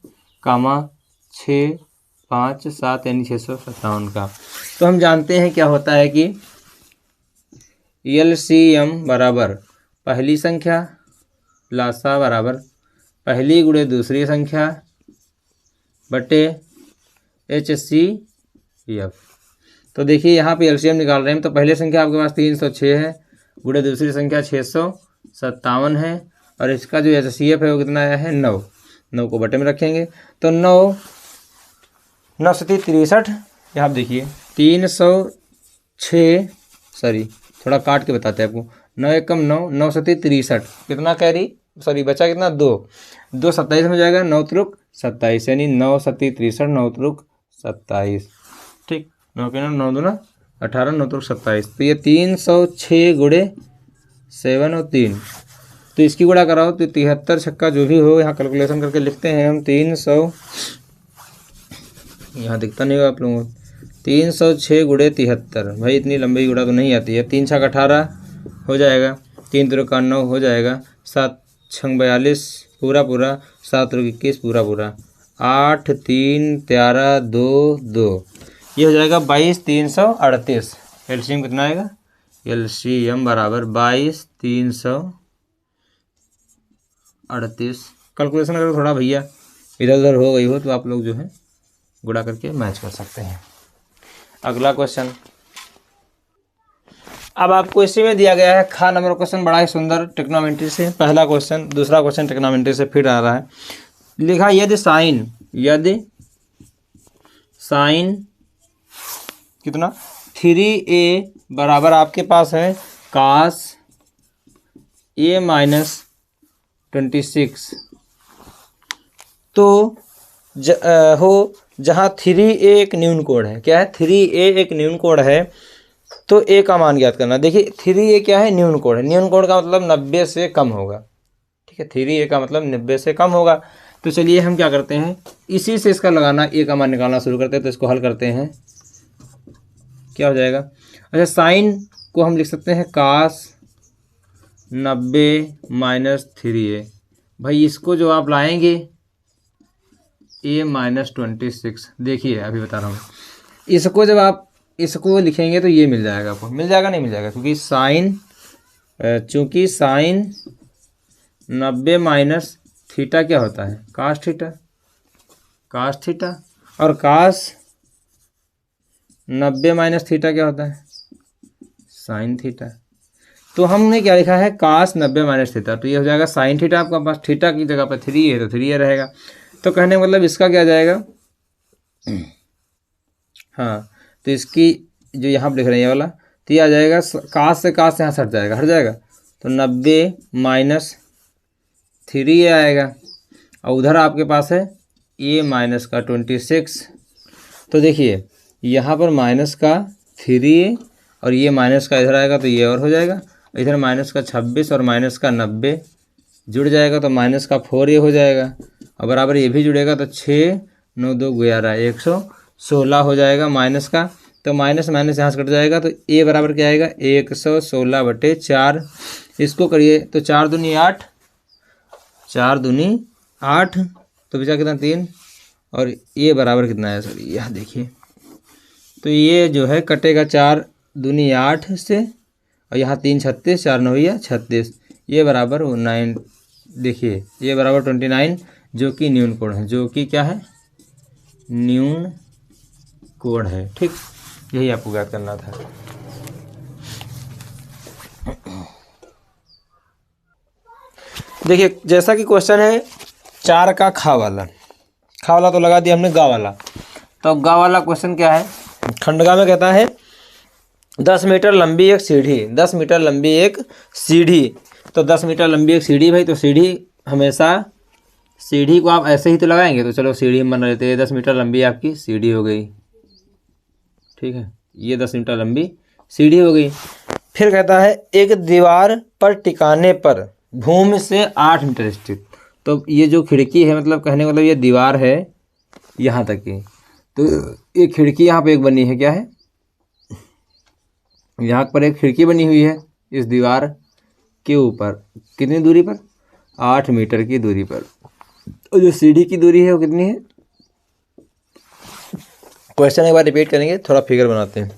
कामा 6 5 7 यानी 657 का। तो हम जानते हैं क्या होता है कि LCM बराबर पहली संख्या लासा बराबर पहली गुणे दूसरी संख्या बटे HCF। तो देखिए यहाँ पे LCM निकाल रहे हैं, तो पहली संख्या आपके पास 306 है, गुणे दूसरी संख्या 657 है, और इसका जो HCF है वो कितना आया है 9। 9 को बटे में रखेंगे तो 9 63। यहाँ आप देखिए 306 थोड़ा काट के बताते हैं आपको, 9 एकम 9 9 63 कितना कैरी बचा कितना 2 27 हो जाएगा, 9 त्रुक 27 यानी 9 63 9 त्रुक 27। ठीक, 9 के 9 दूना 18 9 त्रुक 27। तो ये 306 गुणे 7 और 3, तो इसकी गुणा कराओ तो 73 छक्का जो भी हो, यहाँ कैलकुलेशन करके लिखते हैं हम 300, यहाँ दिखता नहीं होगा आप लोगों को, 306 गुणे 73। भाई इतनी लंबी गुणा तो नहीं आती है। 3 छक 18 हो जाएगा, 3 त्रिक 9 हो जाएगा, 7 छंग 42 पूरा 7 त्रिक 21 पूरा 8 3 13 2 2, ये हो जाएगा 22 338। एलसीएम कितना आएगा, LCM बराबर 22 338। कैलकुलेशन करके थोड़ा भैया इधर उधर हो गई हो तो आप लोग जो है गुणा करके मैच कर सकते हैं। अगला क्वेश्चन, अब आपको इसी में दिया गया है खा नंबर क्वेश्चन, बड़ा ही सुंदर ट्रिग्नोमेट्री से। पहला क्वेश्चन, दूसरा क्वेश्चन ट्रिग्नोमेट्री से फिर आ रहा है। लिखा यदि साइन कितना 3a बराबर आपके पास है cos a माइनस 26, तो जहाँ 3a एक न्यून कोण है। क्या है 3a एक न्यून कोण है, तो a का मान ज्ञात करना। देखिए 3a क्या है न्यून कोण है, न्यून कोण का मतलब 90 से कम होगा। ठीक है, 3a का मतलब 90 से कम होगा। तो चलिए हम क्या करते हैं, इसी से इसका लगाना a का मान निकालना शुरू करते हैं। तो इसको हल करते हैं, क्या हो जाएगा। अच्छा, साइन को हम लिख सकते हैं cos 90 माइनस 3a। भाई इसको जो आप लाएंगे a माइनस 26, देखिए अभी बता रहा हूँ, इसको जब आप इसको लिखेंगे तो ये मिल जाएगा आपको, मिल जाएगा नहीं मिल जाएगा, चूँकि साइन 90 माइनस थीटा क्या होता है कास थीटा, और कास 90 माइनस थीटा क्या होता है साइन थीटा। तो हमने क्या लिखा है कास 90 माइनस थीटा, तो ये हो जाएगा साइन थीटा। आपका पास थीटा की जगह पर 3 है तो 3 रहेगा। तो कहने का मतलब इसका क्या जाएगा, हाँ, तो इसकी जो यहाँ पर लिख रहे हैं ये वाला, तो ये आ जाएगा कास से कास यहाँ से हट जाएगा, तो 90 माइनस 3a आएगा, और उधर आपके पास है a माइनस का 26। तो देखिए यहाँ पर माइनस का 3a और ये माइनस का इधर आएगा तो ये और हो जाएगा, इधर माइनस का 26 और माइनस का 90 जुड़ जाएगा तो माइनस का 4a हो जाएगा, और बराबर ये भी जुड़ेगा तो 6 9 2 11 116 हो जाएगा माइनस का। तो माइनस माइनस यहाँ से कट जाएगा, तो a बराबर क्या आएगा 116/4। इसको करिए तो 4 दूनी 8, 4 दूनी 8 तो बचा कितना 3, और ये बराबर कितना है सर, यह देखिए, तो ये जो है कटेगा 4 दूनी 8 से, और यहाँ 3 36, 4 9 या 36, ये बराबर 9, देखिए ये बराबर 29, जो कि न्यून कोण है, जो कि क्या है, न्यून कोण है। ठीक, यही आपको ज्ञात करना था। देखिए जैसा कि क्वेश्चन है 4 का खा वाला तो लगा दिया हमने गा वाला। तो अब गा वाला क्वेश्चन क्या है, खंडगा में कहता है 10 मीटर लंबी एक सीढ़ी, 10 मीटर लंबी एक सीढ़ी। तो 10 मीटर लंबी एक सीढ़ी भाई, तो सीढ़ी हमेशा, सीढ़ी को आप ऐसे ही तो लगाएंगे, तो चलो सीढ़ी हम बना लेते हैं। 10 मीटर लंबी आपकी सीढ़ी हो गई, ठीक है, ये 10 मीटर लंबी सीढ़ी हो गई। फिर कहता है एक दीवार पर टिकाने पर भूमि से 8 मीटर स्थित। तो ये जो खिड़की है, मतलब कहने का मतलब ये दीवार है यहाँ तक की, तो ये खिड़की यहाँ पे एक बनी है, क्या है, यहाँ पर एक खिड़की बनी हुई है इस दीवार के ऊपर, कितनी दूरी पर, 8 मीटर की दूरी पर। और जो सीढ़ी की दूरी है वो कितनी है, क्वेश्चन एक बार रिपीट करेंगे, थोड़ा फिगर बनाते हैं।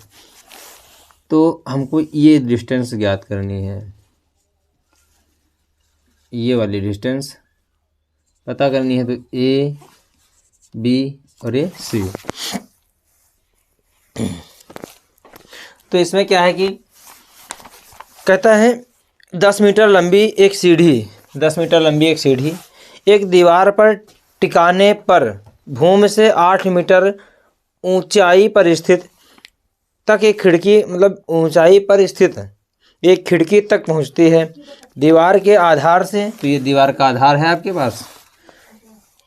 तो हमको ये डिस्टेंस ज्ञात करनी है, ये वाली डिस्टेंस पता करनी है। तो ए बी और ए सी। तो इसमें क्या है कि कहता है 10 मीटर लंबी एक सीढ़ी, 10 मीटर लंबी एक सीढ़ी एक दीवार पर टिकाने पर भूमि से 8 मीटर ऊंचाई पर स्थित तक एक खिड़की, मतलब ऊंचाई पर स्थित एक खिड़की तक पहुंचती है। दीवार के आधार से, तो ये दीवार का आधार है आपके पास,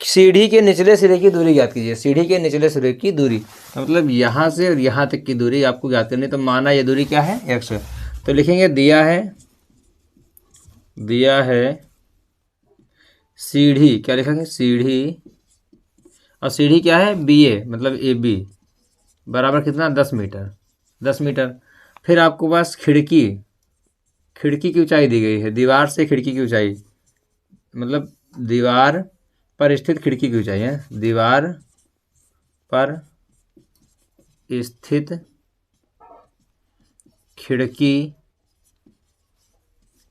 सीढ़ी के निचले सिरे की दूरी ज्ञात कीजिए। सीढ़ी के निचले सिरे की दूरी मतलब यहाँ से और यहाँ तक की दूरी आपको ज्ञात करनी है। तो माना ये दूरी क्या है, x। तो लिखेंगे दिया है सीढ़ी, क्या लिखेंगे, सीढ़ी, और सीढ़ी क्या है, BA, मतलब AB बराबर कितना, 10 मीटर, 10 मीटर। फिर आपको पास खिड़की की ऊंचाई दी गई है, दीवार से खिड़की की ऊंचाई, मतलब दीवार पर स्थित खिड़की की ऊंचाई है, दीवार पर स्थित खिड़की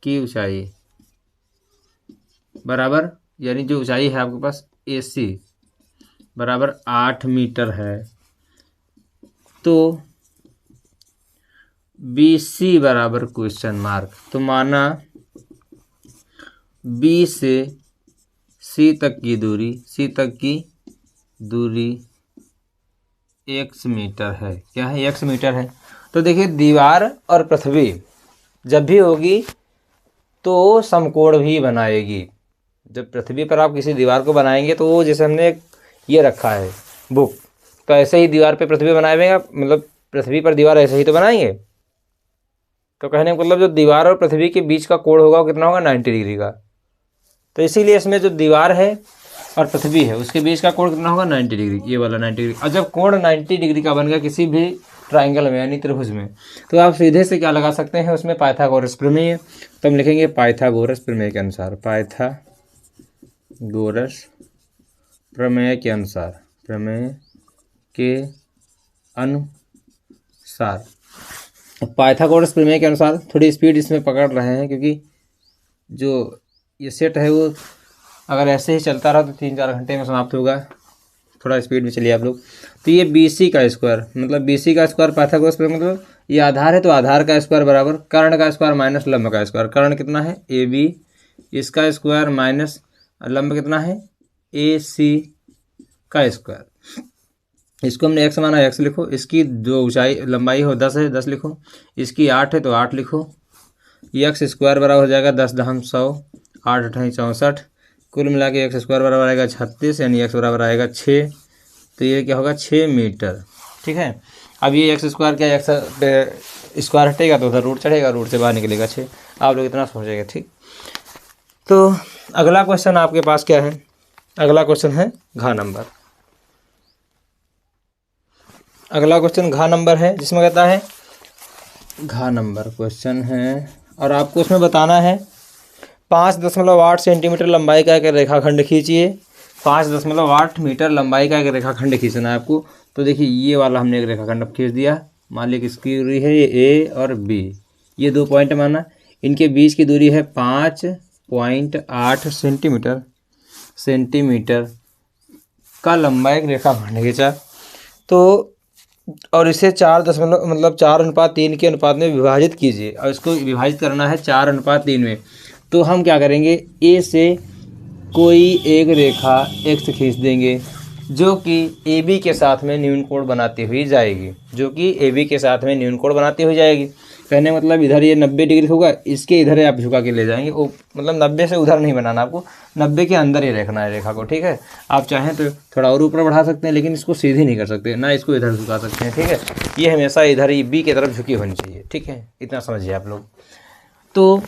की ऊंचाई बराबर, यानी जो ऊंचाई है आपके पास AC बराबर 8 मीटर है। तो BC बराबर क्वेश्चन मार्क। तो माना B से C तक की दूरी x मीटर है, क्या है, x मीटर है। तो देखिए दीवार और पृथ्वी जब भी होगी तो समकोण भी बनाएगी। जब पृथ्वी पर आप किसी दीवार को बनाएंगे तो वो, जैसे हमने ये रखा है बुक, तो ऐसे ही दीवार पे पृथ्वी बनाएंगे, मतलब पृथ्वी पर दीवार ऐसे ही तो बनाएंगे। तो कहने का मतलब जो दीवार और पृथ्वी के बीच का कोण होगा वो कितना होगा, 90 डिग्री का। तो इसीलिए इसमें जो दीवार है और पृथ्वी है उसके बीच का कोण कितना होगा, 90 डिग्री, ये वाला 90 डिग्री। और जब कोण 90 डिग्री का बन गया किसी भी ट्राइंगल में यानी त्रिभुज में, तो आप सीधे से क्या लगा सकते हैं, उसमें पाइथागोरस प्रमेय। तो हम लिखेंगे पाइथागोरस प्रमेय के अनुसार, पाइथागोरस प्रमेय के अनुसार पाइथागोरस प्रमेय के अनुसार थोड़ी स्पीड इसमें पकड़ रहे हैं, क्योंकि जो ये सेट है वो अगर ऐसे ही चलता रहा तो 3-4 घंटे में समाप्त होगा। थोड़ा स्पीड में चलिए आप लोग। तो ये BC का स्क्वायर, मतलब BC का स्क्वायर पाइथागोरस प्रमेय, मतलब ये आधार है तो आधार का स्क्वायर बराबर कर्ण का स्क्वायर माइनस लंब का स्क्वायर। कर्ण कितना है, AB, इसका स्क्वायर माइनस लंब कितना है, AC का स्क्वायर। इसको हमने x माना, x लिखो। इसकी जो ऊंचाई लंबाई हो 10 है, 10 लिखो। इसकी 8 है तो 8 लिखो। ये x स्क्वायर बराबर हो जाएगा 10 दहम 100, 8 अठाई 64, कुल मिला के x स्क्वायर बराबर आएगा 36, यानी x बराबर आएगा 6। तो ये क्या होगा, 6 मीटर। ठीक है, अब ये x स्क्वायर क्या, x स्क्वायर हटेगा तो उधर रूट चढ़ेगा, रूट से बाहर निकलेगा 6। आप लोग इतना सोचेंगे, ठीक। तो अगला क्वेश्चन आपके पास क्या है, अगला क्वेश्चन है घ नंबर। अगला क्वेश्चन घ नंबर है, जिसमें कहता है घ नंबर क्वेश्चन है, और आपको उसमें बताना है 5.8 सेंटीमीटर लंबाई का एक रेखाखंड खींचिए 5.8 मीटर लंबाई का एक रेखाखंड खींचना है आपको। तो देखिए ये वाला हमने एक रेखाखंड अब खींच दिया। मान लीजिए किसकी दूरी है, ये ए और बी, ये 2 पॉइंट माना, इनके बीच की दूरी है 5.8 सेंटीमीटर का लंबा एक रेखाखंड खींचा। तो और इसे 4.3 के अनुपात में विभाजित कीजिए, और इसको विभाजित करना है 4:3 में। तो हम क्या करेंगे, ए से कोई एक रेखा एक्स खींच देंगे जो कि ए बी के साथ में न्यून कोण बनाती हुई जाएगी, कहने का मतलब इधर ये 90 डिग्री होगा, इसके इधर आप झुका के ले जाएंगे, वो मतलब 90 से उधर नहीं बनाना आपको, 90 के अंदर ही रखना है रेखा को, ठीक है। आप चाहें तो थोड़ा और ऊपर बढ़ा सकते हैं, लेकिन इसको सीधी नहीं कर सकते ना, इसको इधर झुका सकते हैं, ठीक है। ये हमेशा इधर ही बी की तरफ झुकी होनी चाहिए, ठीक है, इतना समझिए आप लोग। तो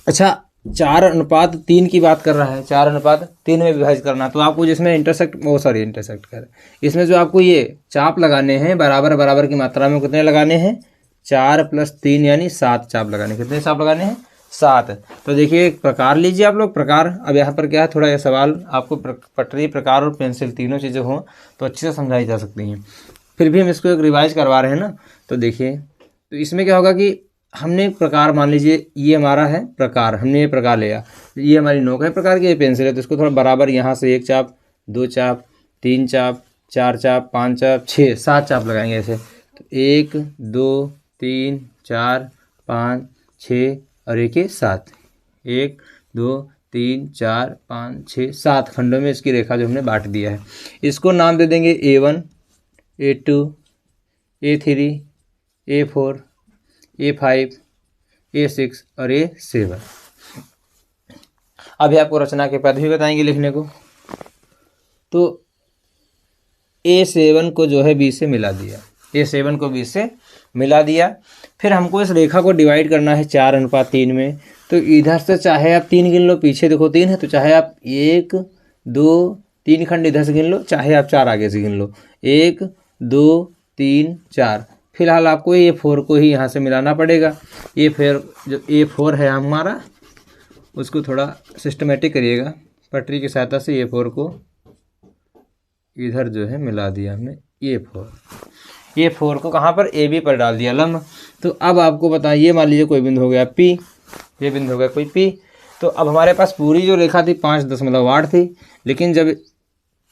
अच्छा 4:3 की बात कर रहा है, 4:3 में विभाजित करना। तो आपको जिसमें इंटरसेक्ट कर, इसमें जो आपको ये चाप लगाने हैं बराबर बराबर की मात्रा में, कितने लगाने हैं, 4 + 3 यानी 7 चाप लगाने। कितने चाप लगाने हैं, 7। तो देखिए एक प्रकार लीजिए आप लोग, प्रकार। अब यहाँ पर क्या है, थोड़ा यह सवाल आपको पटरी, प्रकार और पेंसिल तीनों चीज़ें हों तो अच्छे से समझाई जा सकती हैं। फिर भी हम इसको एक रिवाइज करवा रहे हैं ना। तो देखिए, तो इसमें क्या होगा कि हमने प्रकार, मान लीजिए ये हमारा है प्रकार, हमने ये प्रकार लिया, ये हमारी नोक है प्रकार की, ये पेंसिल है, तो इसको थोड़ा बराबर यहाँ से 1 चाप, 2 चाप, 3 चाप, 4 चाप, 5 चाप, 6, 7 चाप लगाएंगे ऐसे। तो 1 2 3 4 5 6 और 1 7, 1 2 3 4 5 6 7 खंडों में इसकी रेखा जो हमने बांट दिया है। इसको नाम दे देंगे A1, A2, A3, A4, A5, A6 और A7। अभी आपको रचना के पद भी बताएंगे लिखने को। तो A7 को जो है B से मिला दिया, A7 को B से मिला दिया। फिर हमको इस रेखा को डिवाइड करना है 4:3 में। तो इधर से चाहे आप 3 गिन लो, पीछे देखो 3 है, तो चाहे आप 1 2 3 खंड इधर से गिन लो, चाहे आप 4 आगे से गिन लो, 1 2 3 4। फिलहाल आपको A4 को ही यहाँ से मिलाना पड़ेगा। ये फिर जो A4 है हमारा, उसको थोड़ा सिस्टमेटिक करिएगा, पटरी की सहायता से A4 को इधर जो है मिला दिया हमने। A4 को कहाँ पर, AB पर डाल दिया लम्ब। तो अब आपको बताइए, मान लीजिए कोई बिंदु हो गया P, ये बिंदु हो गया कोई P। तो अब हमारे पास पूरी जो रेखा थी 5.8 थी, लेकिन जब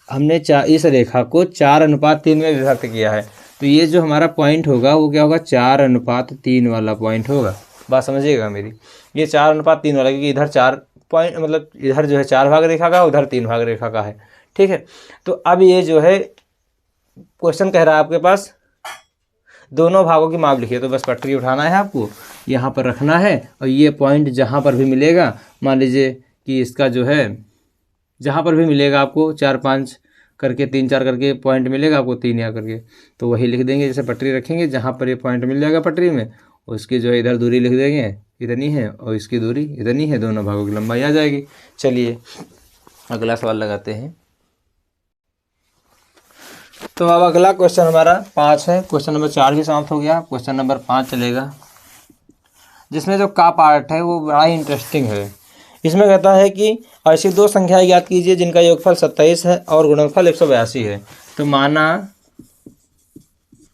हमने इस रेखा को 4:3 में विभक्त किया है, तो ये जो हमारा पॉइंट होगा वो क्या होगा, 4:3 वाला पॉइंट होगा। बात समझिएगा मेरी, ये 4:3 वाला, क्योंकि इधर 4 पॉइंट, मतलब इधर जो है 4 भाग रेखा का, उधर 3 भाग रेखा का है, ठीक है। तो अब ये जो है क्वेश्चन कह रहा है आपके पास दोनों भागों की माप लिखिए। तो बस पटरी उठाना है आपको, यहाँ पर रखना है, और ये पॉइंट जहाँ पर भी मिलेगा, मान लीजिए कि इसका जो है जहाँ पर भी मिलेगा आपको 4 5 करके, 3 4 करके पॉइंट मिलेगा आपको, 3 या करके, तो वही लिख देंगे। जैसे पटरी रखेंगे, जहाँ पर ये पॉइंट मिल जाएगा पटरी में, उसकी जो है इधर दूरी लिख देंगे, इतनी है, और इसकी दूरी इतनी है, दोनों भागों की लंबाई आ जाएगी। चलिए अगला सवाल लगाते हैं। तो अब अगला क्वेश्चन हमारा 5 है। क्वेश्चन नंबर 4 भी समाप्त हो गया, क्वेश्चन नंबर 5 चलेगा, जिसमें जो का पार्ट है वो बड़ा ही इंटरेस्टिंग है। इसमें कहता है कि ऐसी 2 संख्याएं ज्ञात कीजिए जिनका योगफल 27 है और गुणनफल 182 है। तो माना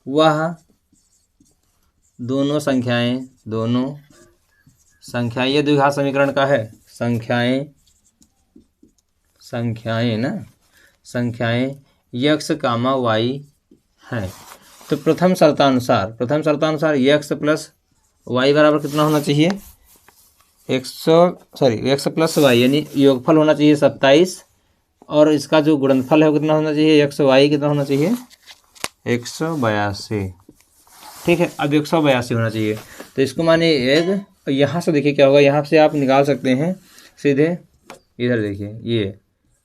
वह दोनों संख्याएं ये द्विघात समीकरण का है, संख्याएं x, y हैं। तो प्रथम शर्तानुसार x + y बराबर कितना होना चाहिए, x + y, यानी योगफल होना चाहिए 27, और इसका जो गुणनफल है वो कितना होना चाहिए, x y कितना होना चाहिए, 182, ठीक है। अब 182 होना चाहिए। तो इसको माने एक, यहाँ से देखिए क्या होगा, यहाँ से आप निकाल सकते हैं सीधे, इधर देखिए ये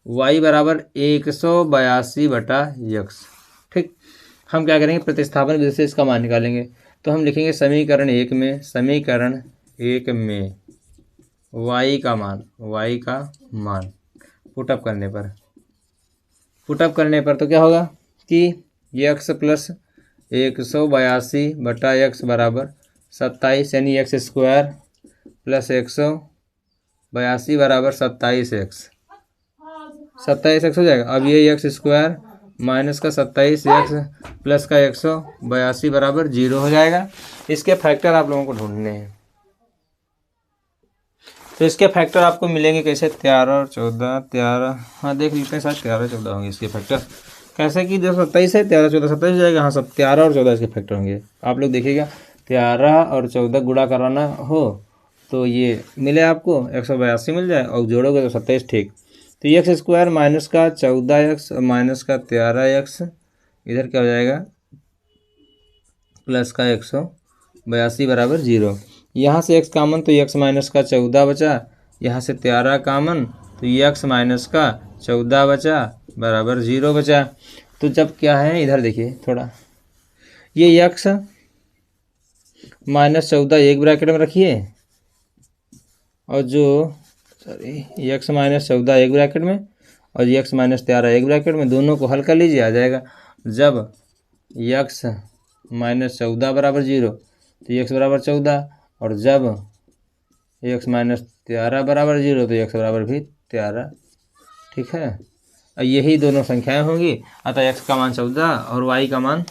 y बराबर 182/x, ठीक। हम क्या करेंगे, प्रतिस्थापन विधि से इसका मान निकालेंगे। तो हम लिखेंगे समीकरण 1 में y का मान पुटअप करने पर तो क्या होगा कि x + 182/x बराबर 27, यानी x² + 182 बराबर 27x। 27x हो जाएगा। अब ये एक्स स्क्वायर माइनस का 27x प्लस का 182 बराबर 0 हो जाएगा। इसके फैक्टर आप लोगों को ढूंढने हैं। तो इसके फैक्टर आपको मिलेंगे कैसे, 13 और 14, 13, हाँ देख लेते हैं, शायद 13 14 होंगे इसके फैक्टर। कैसे कि जो 27 है 13 14 27 हो जाएगा। हाँ सब 13 और 14 इसके फैक्टर होंगे। आप लोग देखिएगा 13 और 14 गुणा कराना हो तो ये मिले आपको 182 मिल जाए और जोड़ोगे तो 27 ठीक। तो एक्स स्क्वायर माइनस का 14x माइनस का 13x इधर क्या हो जाएगा प्लस का 182 बराबर 0। यहाँ से x कामन तो x माइनस का 14 बचा, यहाँ से 13 कामन तो x माइनस का 14 बचा बराबर 0 बचा। तो जब क्या है इधर देखिए थोड़ा, ये x माइनस 14 एक ब्रैकेट में रखिए और जो x माइनस 14 एक ब्रैकेट में और x माइनस 13 एक ब्रैकेट में, दोनों को हल कर लीजिए, आ जाएगा। जब x माइनस 14 बराबर 0 तो x बराबर 14 और जब x माइनस 13 बराबर 0 तो x बराबर भी 13। ठीक है, और यही दोनों संख्याएं होंगी। अतः x का मान 14 और y का मान,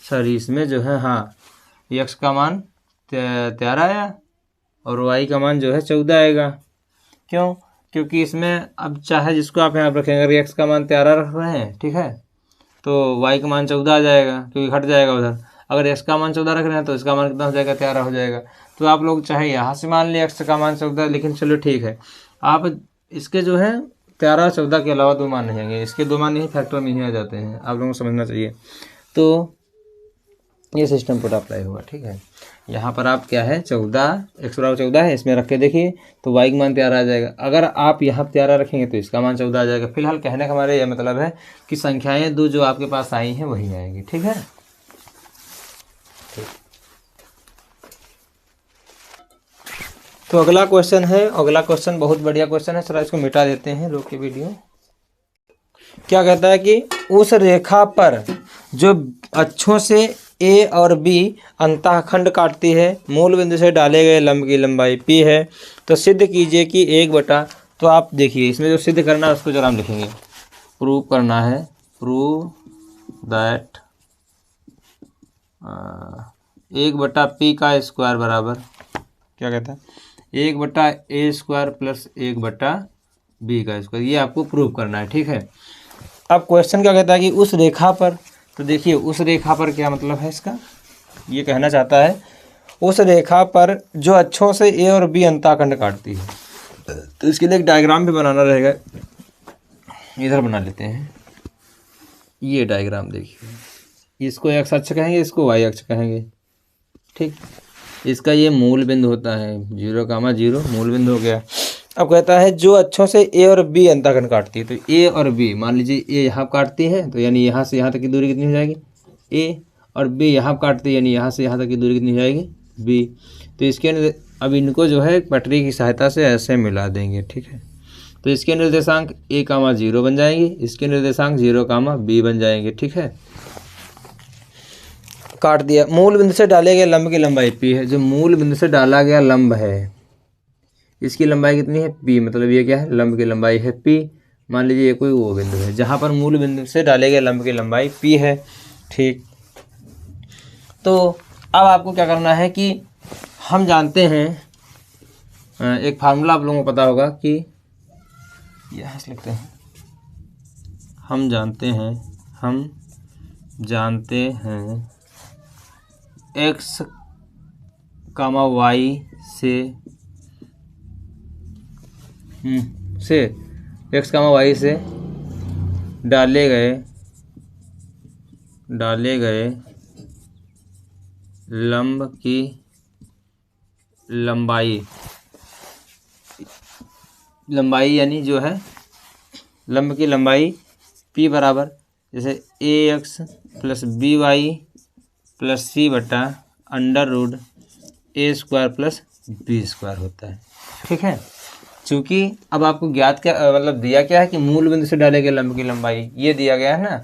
सॉरी इसमें जो है हाँ x का मान 13 आया और y का मान जो है 14 आएगा। क्यों? क्योंकि इसमें अब चाहे जिसको आप यहाँ रखेंगे, अगर x का मान 13 रख रहे हैं ठीक है तो y का मान 14 आ जाएगा क्योंकि घट जाएगा उधर। अगर x का मान 14 रख रहे हैं तो इसका मान कितना हो जाएगा 13 हो जाएगा। तो आप लोग चाहे यहाँ से मान लिया x का मान 14, लेकिन चलो ठीक है, आप इसके जो है 13 14 के अलावा दो मान नहीं आएंगे, इसके दो मान नहीं फैक्टर में ही आ जाते हैं, आप लोगों को समझना चाहिए। तो ये सिस्टम पूरा अप्लाई होगा। ठीक है, यहाँ पर आप क्या है 14 x बराबर 14 है, इसमें रख के देखिए तो y का मान 13 आ जाएगा। अगर आप यहाँ 13 रखेंगे तो इसका मान 14 आ जाएगा। फिलहाल कहने का हमारा यह मतलब है कि संख्याएं दो जो आपके पास आई हैं वही आएंगी। ठीक है, ठीक। तो अगला क्वेश्चन है, अगला क्वेश्चन बहुत बढ़िया क्वेश्चन है। चलो इसको मिटा देते हैं लोग की वीडियो। क्या कहता है कि उस रेखा पर जो अक्षों से ए और बी अंतःखंड काटती है, मूल बिंदु से डाले गए लंब की लंबाई p है, तो सिद्ध कीजिए कि 1/। तो आप देखिए इसमें जो सिद्ध करना है उसको जरा हम लिखेंगे, प्रूव करना है, प्रूव दैट 1/p का स्क्वायर बराबर क्या कहता है 1/a² प्लस 1/b का स्क्वायर, ये आपको प्रूव करना है। ठीक है, अब क्वेश्चन क्या कहता है कि उस रेखा पर, तो देखिए उस रेखा पर क्या मतलब है इसका, ये कहना चाहता है उस रेखा पर जो अक्षों से ए और बी अंतःखंड काटती है। तो इसके लिए एक डायग्राम भी बनाना रहेगा, इधर बना लेते हैं। ये डायग्राम देखिए, इसको x अक्ष कहेंगे, इसको y अक्ष कहेंगे। ठीक, इसका ये मूल बिंदु होता है 0,0 मूल बिंदु हो गया। अब कहता है जो अक्षों से ए और बी अंतःखंड काटती है, तो ए और बी मान लीजिए ए यहाँ काटती है तो यानी यहाँ से यहाँ तक की दूरी कितनी हो जाएगी ए, और बी यहाँ काटती है यानी यहाँ से यहाँ तक की दूरी कितनी हो जाएगी बी। तो इसके अब इनको जो है पटरी की सहायता से ऐसे मिला देंगे। ठीक है, तो इसके निर्देशांक a,0 बन जाएंगे, इसके निर्देशांक 0,b बन जाएंगे। ठीक है, काट दिया। मूल बिंदु से डाले गए लंब की लंबाई p है, जो मूल बिंदु से डाला गया लंब है इसकी लंबाई कितनी है p, मतलब ये क्या है लंब की लंबाई है p। मान लीजिए ये कोई वो बिंदु है जहाँ पर मूल बिंदु से डाले गए लंब की लंबाई p है। ठीक, तो अब आपको क्या करना है कि हम जानते हैं एक फार्मूला आप लोगों को पता होगा कि यहाँ से लिखते हैं, हम जानते हैं x, y से x, y से डाले गए लंब की लंबाई यानी जो है लंब की लंबाई p बराबर जैसे ax plus by plus c बटा √a² प्लस b² होता है। ठीक है, चूँकि अब आपको ज्ञात क्या मतलब दिया क्या है कि मूल बिंदु से डाले गए लंब की लंबाई ये दिया गया है ना,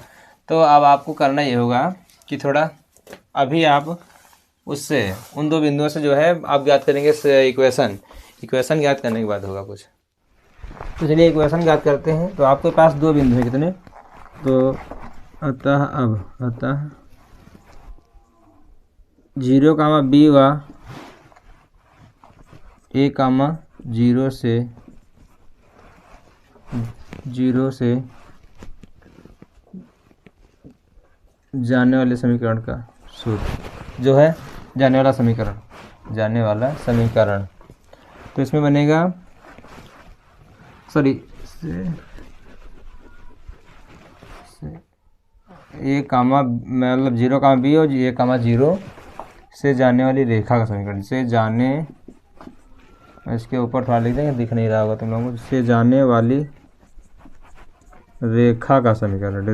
तो अब आपको करना ये होगा कि थोड़ा अभी आप उससे उन दो बिंदुओं से जो है आप ज्ञात करेंगे इक्वेशन ज्ञात करने के बाद होगा कुछ। तो चलिए इक्वेशन ज्ञात करते हैं। तो आपके पास दो बिंदु हैं कितने, तो अतः 0 कामा बी व ए कामा 0 से जाने वाले समीकरण का सूत्र जो है जाने वाला समीकरण तो इसमें बनेगा ए कामा मतलब 0 कामा बी और ए कामा 0 से जाने वाली रेखा का समीकरण, से जाने, इसके ऊपर थोड़ा लिख देंगे, दिख नहीं रहा होगा तुम लोगों को, से जाने वाली रेखा का समीकरण।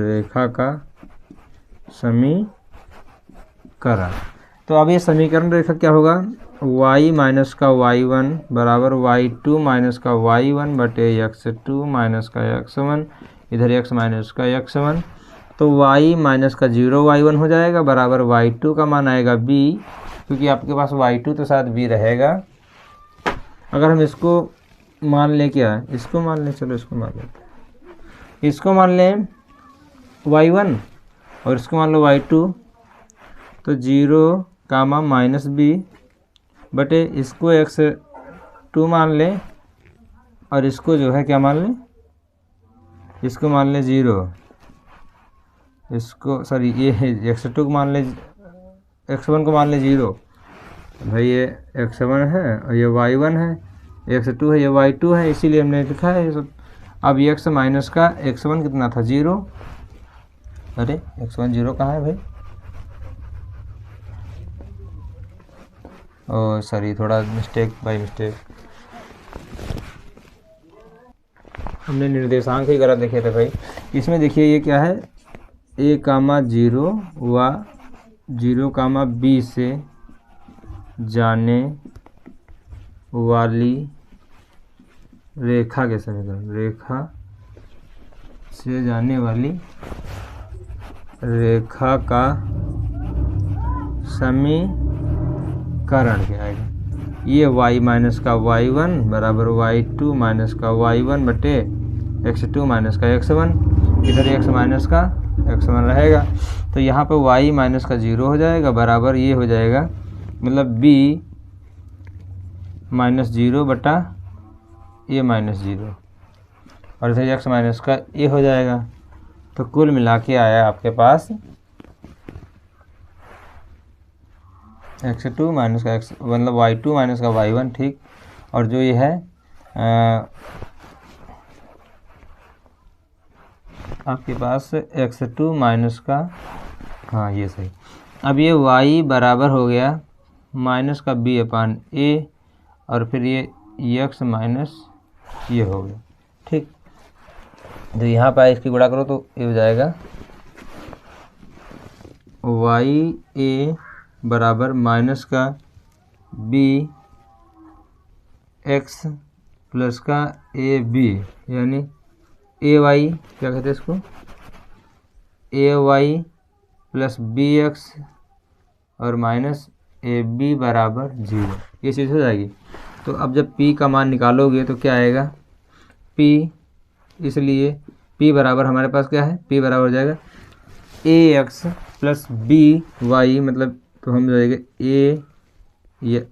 तो अब ये समीकरण रेखा क्या होगा, y माइनस का y1 बराबर y2 माइनस का y1 बटे x2 माइनस का x1, इधर x माइनस का x1। तो y माइनस का 0 y1 हो जाएगा बराबर y2 का मान आएगा b, क्योंकि आपके पास y2 तो साथ b रहेगा। अगर हम इसको मान लें, क्या इसको मान लें, चलो इसको मान लेते हैं, इसको मान लें y1 और इसको मान लो y2, तो 0 कामा माइनस b बटे इसको x2 मान लें और इसको जो है क्या मान लें, इसको मान लें 0, इसको सॉरी ये x2 को मान लें, x1 को मान लें 0, भाई ये x1 है और ये y1 है, x2 है, ये y2 है, इसीलिए हमने लिखा है ये सब। अब x माइनस का x1 कितना था 0, अरे x1 0 कहाँ है भाई, ओ सॉरी थोड़ा बाई मिस्टेक हमने निर्देशांक ही गलत देखे थे भाई। इसमें देखिए ये क्या है, a कामा 0 व 0 कामा b से जाने वाली रेखा के समीकरण, रेखा से जाने वाली रेखा का समीकरण क्या आएगा, ये y माइनस का y1 बराबर y2 माइनस का y1 बटे x2 माइनस का x1, इधर x माइनस का x1 रहेगा। तो यहाँ पे y माइनस का 0 हो जाएगा बराबर ये हो जाएगा, मतलब b माइनस 0 बटा a माइनस 0 और इधर x माइनस का a हो जाएगा। तो कुल मिला के आया आपके पास x2 माइनस का x मतलब y2 माइनस का y1, ठीक। और जो ये है आपके पास x2 माइनस का, हाँ ये सही। अब ये y बराबर हो गया माइनस का b अपान a और फिर ये x माइनस ये हो गया, ठीक। तो यहाँ पर इसकी गुणा करो तो ये हो जाएगा y a बराबर माइनस का b x प्लस का a b, यानी a y क्या कहते हैं इसको, a y plus b x और माइनस a b बराबर 0, ये चीज़ हो जाएगी। तो अब जब p का मान निकालोगे तो क्या आएगा p, इसलिए p बराबर हमारे पास क्या है, p बराबर हो जाएगा a x plus b y, मतलब तो हम जाएगा a ये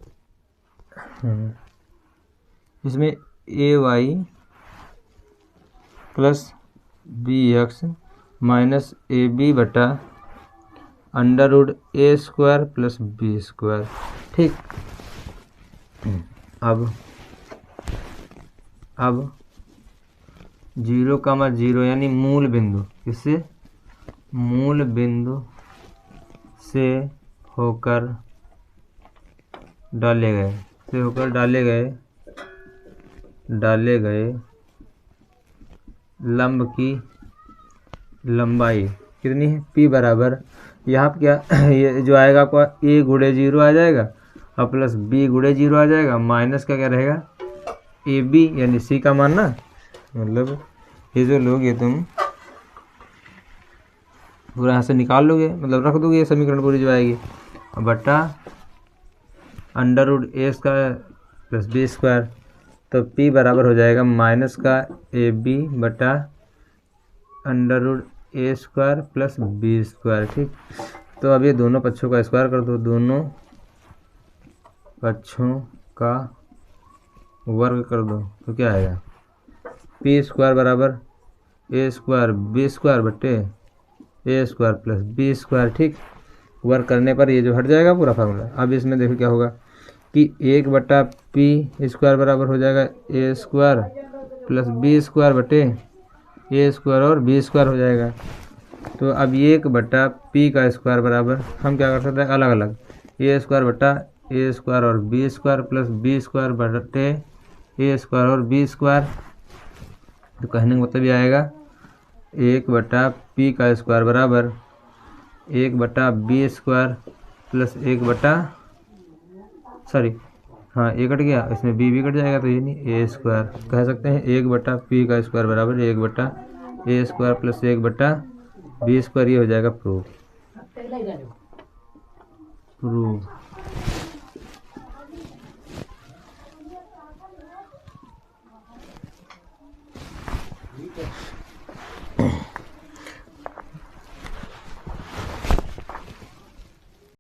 इसमें a y plus B X minus A B बटा under root A square plus B square, ठीक। अब 0,0 यानी मूल बिंदु, इससे मूल बिंदु से होकर डाले गए लंब की लंबाई कितनी है, p बराबर, यहाँ पर क्या ये जो आएगा आपका a गुणे 0 आ जाएगा और प्लस b गुणे 0 आ जाएगा, माइनस का क्या रहेगा ए बी, यानी c का मान ना, मतलब ये जो लोगे तुम पूरा यहाँ से निकाल लोगे, मतलब रख दोगे ये समीकरण पूरी जो आएगी, बटा under root A square plus B square. तो P बराबर हो जाएगा माइनस का AB बटा under root A square plus B square. ठीक, तो अब ये दोनों पक्षों का स्क्वायर कर दो, दोनों पक्षों का वर्ग कर दो, तो क्या आएगा P स्क्वायर बराबर ए स्क्वायर बी स्क्वायर बटे A square plus B square. ठीक, वर्क करने पर ये जो हट जाएगा पूरा फार्मूला। अब इसमें देखो क्या होगा कि 1/P स्क्वायर बराबर हो जाएगा ए स्क्वायर प्लस बी स्क्वायर बटे ए स्क्वायर और बी स्क्वायर हो जाएगा। तो अब 1/P का स्क्वायर बराबर हम क्या कर सकते हैं, अलग अलग ए स्क्वायर बटा ए स्क्वायर और B square plus B square बटे ए स्क्वायर और बी स्क्वायर। तो कहने का मतलब ये आएगा 1/P का स्क्वायर बराबर 1/B स्क्वायर प्लस ये कट गया, इसमें बी भी कट जाएगा तो ये नहीं ए स्क्वायर। कह सकते हैं 1/P का स्क्वायर बराबर 1/A square plus 1/B square. ये हो जाएगा प्रूफ।